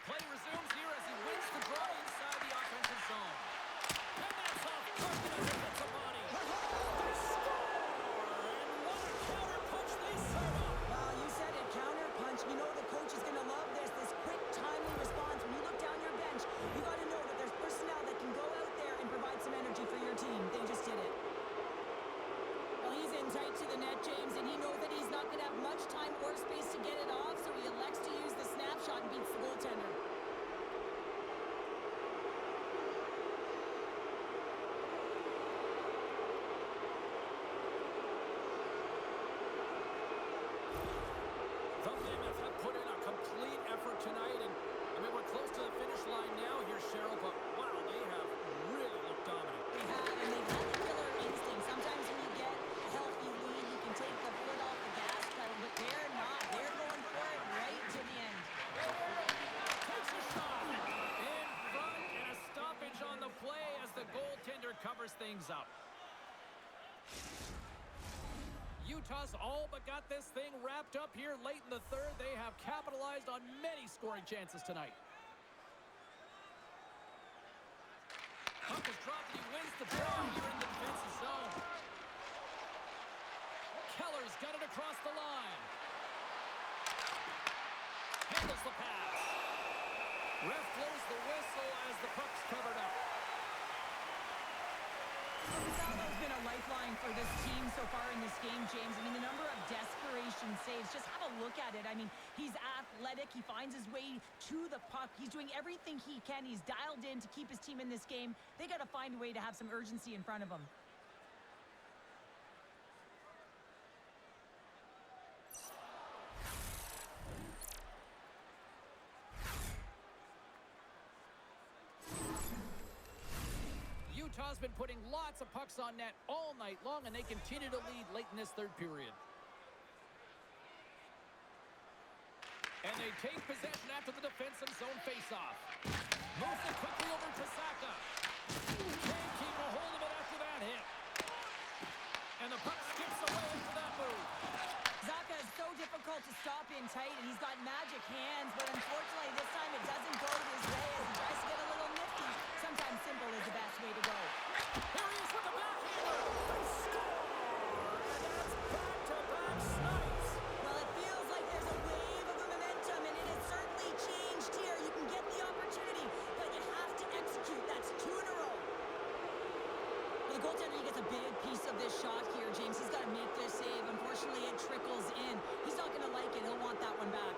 Play resumes here as he wins the draw inside the offensive zone. And that's off Carson as it hits a body. They score! And what a counter punch they serve up. Well, you said it, counter punch. You know the coach is going to love this quick, timely response. When you look down your bench, you got to know that there's personnel that can go out there and provide some energy for your team. They just did it. Well, he's in tight to the net, James, and he knows that he's not going to have much time or space to get it off, so he elects to use the snapshot and beats the goaltender. the goaltender covers things up. Utah's all but got this thing wrapped up here late in the third. They have capitalized on many scoring chances tonight. Puck is dropped and he wins the draw here in the defensive zone. Keller's got it across the line. Handles the pass. Ref blows the whistle as the puck's covered up. Gonzalo's been a lifeline for this team so far in this game, James. I mean, the number of desperation saves, just have a look at it. I mean, he's athletic. He finds his way to the puck. He's doing everything he can. He's dialed in to keep his team in this game. They got to find a way to have some urgency in front of him. Utah's been putting lots of pucks on net all night long, and they continue to lead late in this third period. And they take possession after the defensive zone faceoff. Moves it quickly over to Saka. Can't keep a hold of it after that hit. And the puck skips away after that move. Saka is so difficult to stop in tight, and he's got magic hands, but unfortunately this time it doesn't go his way as he tries to get a little nifty. Sometimes simple is the best way to go. Here he is with the backhander. They score! And that's back-to-back snipes. Well, it feels like there's a wave of momentum, and it has certainly changed here. You can get the opportunity, but you have to execute. That's 2 in a row. Well, the goaltender, he gets a big piece of this shot here, James. He's got to make this save. Unfortunately, it trickles in. He's not going to like it. He'll want that one back.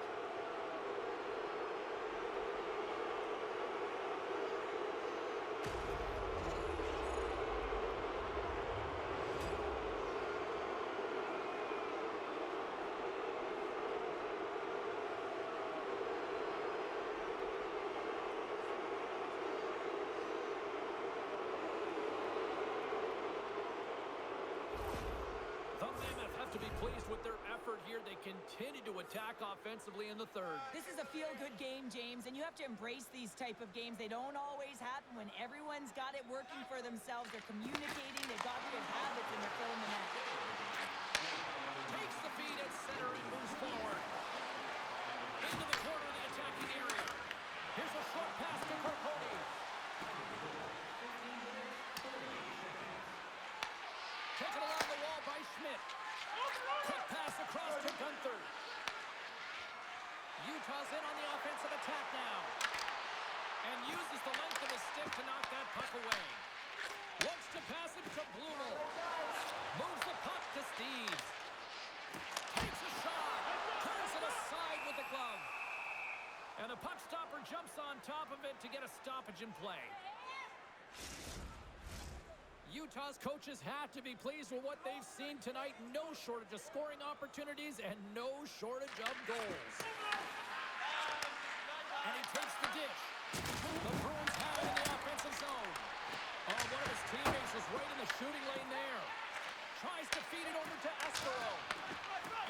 The Mammoth have to be pleased with their effort here. They continue to attack offensively in the third. This is a feel-good game, James, and you have to embrace these type of games. They don't always happen when everyone's got it working for themselves. They're communicating, they've got good habits, and they're filling the net. Takes the feed at center and moves forward. Into the corner of the attacking area. Here's a short pass to Corponi. Taken along the wall by Schmidt. Quick pass across to Gunther. Utah's in on the offensive attack now. And uses the length of his stick to knock that puck away. Wants to pass it to Blumel. Moves the puck to Steves. Takes a shot. Turns it aside with the glove. And the puck stopper jumps on top of it to get a stoppage in play. Utah's coaches have to be pleased with what they've seen tonight. No shortage of scoring opportunities and no shortage of goals. And he takes the dish. The Bruins have it in the offensive zone. Oh, one of his teammates is right in the shooting lane there. Tries to feed it over to Estero.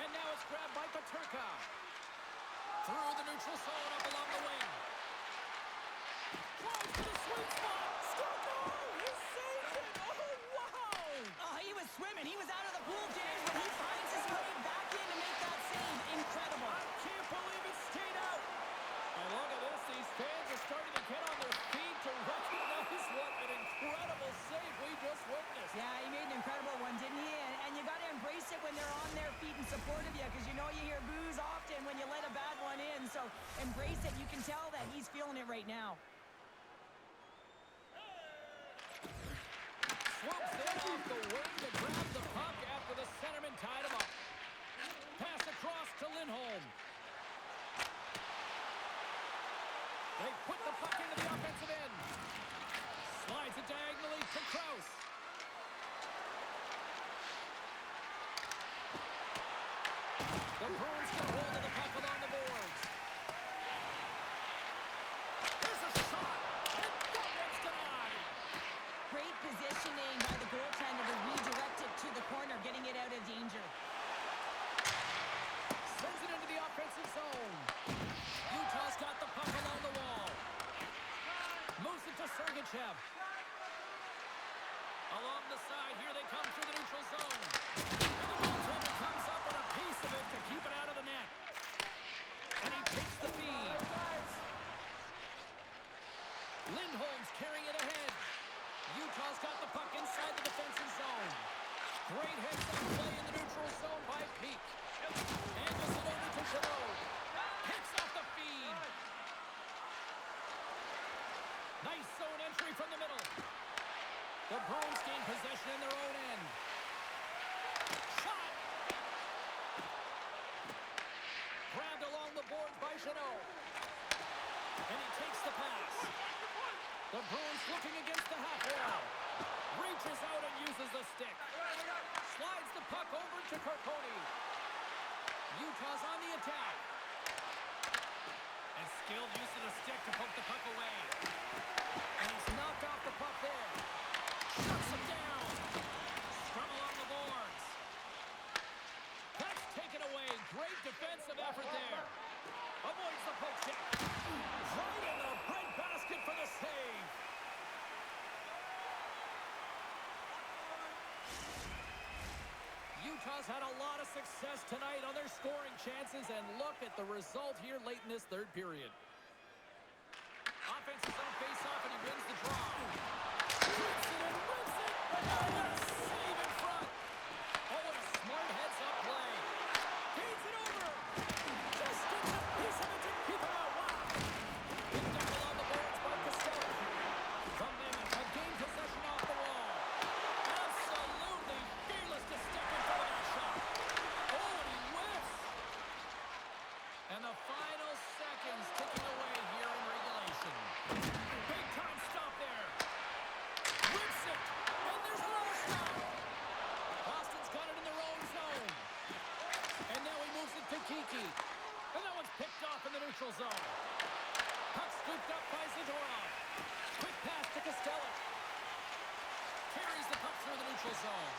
And now it's grabbed by Paterka. Through the neutral zone up along the wing. Tries to the sweet spot. Score goal! He saved it! Oh, wow! Oh, he was swimming. He was out of the pool, James, but he finds his way back in to make that save. Incredible. I can't believe it stayed out. And look at this. These fans are starting to get on their feet to recognize what an incredible save we just witnessed. Yeah, he made an incredible one, didn't he? And you got to embrace it when they're on their feet in support of you, because you know you hear boos often when you let a bad one in. So embrace it. You can tell that he's feeling it right now. Swoops in off the wing to grab the puck after the centerman tied him up. Pass across to Lindholm. They put the puck into the offensive end. Slides it diagonally to Krause. The Bruins get hold of the puck along the boards. There's a shot, and that one's denied. Great positioning by the goaltender to redirect it to the corner, getting it out of danger. Sends it into the offensive zone. Utah's got the puck along the wall. Moves it to Sergachev. Along the side, here they come through the neutral zone. And the goaltender comes up with a piece of it to keep it out of the net. And he takes the feed. Lindholm's carrying it ahead. Utah's got the puck inside the defensive zone. Great heads-up play in the neutral zone by Peak. Angles it over to Chabot. Picks off the feed. Nice zone entry from the middle. The Bruins gain possession in their own end. Shot! Grabbed along the boards by Chabot. And he takes the pass. The Bruins looking against the half wall. Reaches out and uses the stick. Slides the puck over to Carcone. Utah's on the attack. And skilled use of the stick to poke the puck away. And he's knocked off the puck there. Shuts him down. Scrum along the boards. That's taken away. Great defensive effort there. Avoids the poke check. Right in the breadbasket for the save. Utah's had a lot of success tonight on their scoring chances, and look at the result here late in this third period. Offensive zone face-off, and he wins the draw. Whips it and whips it. Oh, what a save in front. Oh, what a smart heads-up play. Feeds it over. Just gets a piece of it to keep it out. Wow. Picked up along the boards by Costello. The Mammoth have gained possession off the wall. Absolutely fearless to step in for that shot. Oh, and he whiffs. And the final seconds ticking away here in regulation. Big time stop there. Whips it. And there's another stop. Boston's got it in their own zone. And now he moves it to Kiki. And that one's picked off in the neutral zone. Puck scooped up by Zadorov. Quick pass to Costello. Carries the puck through the neutral zone.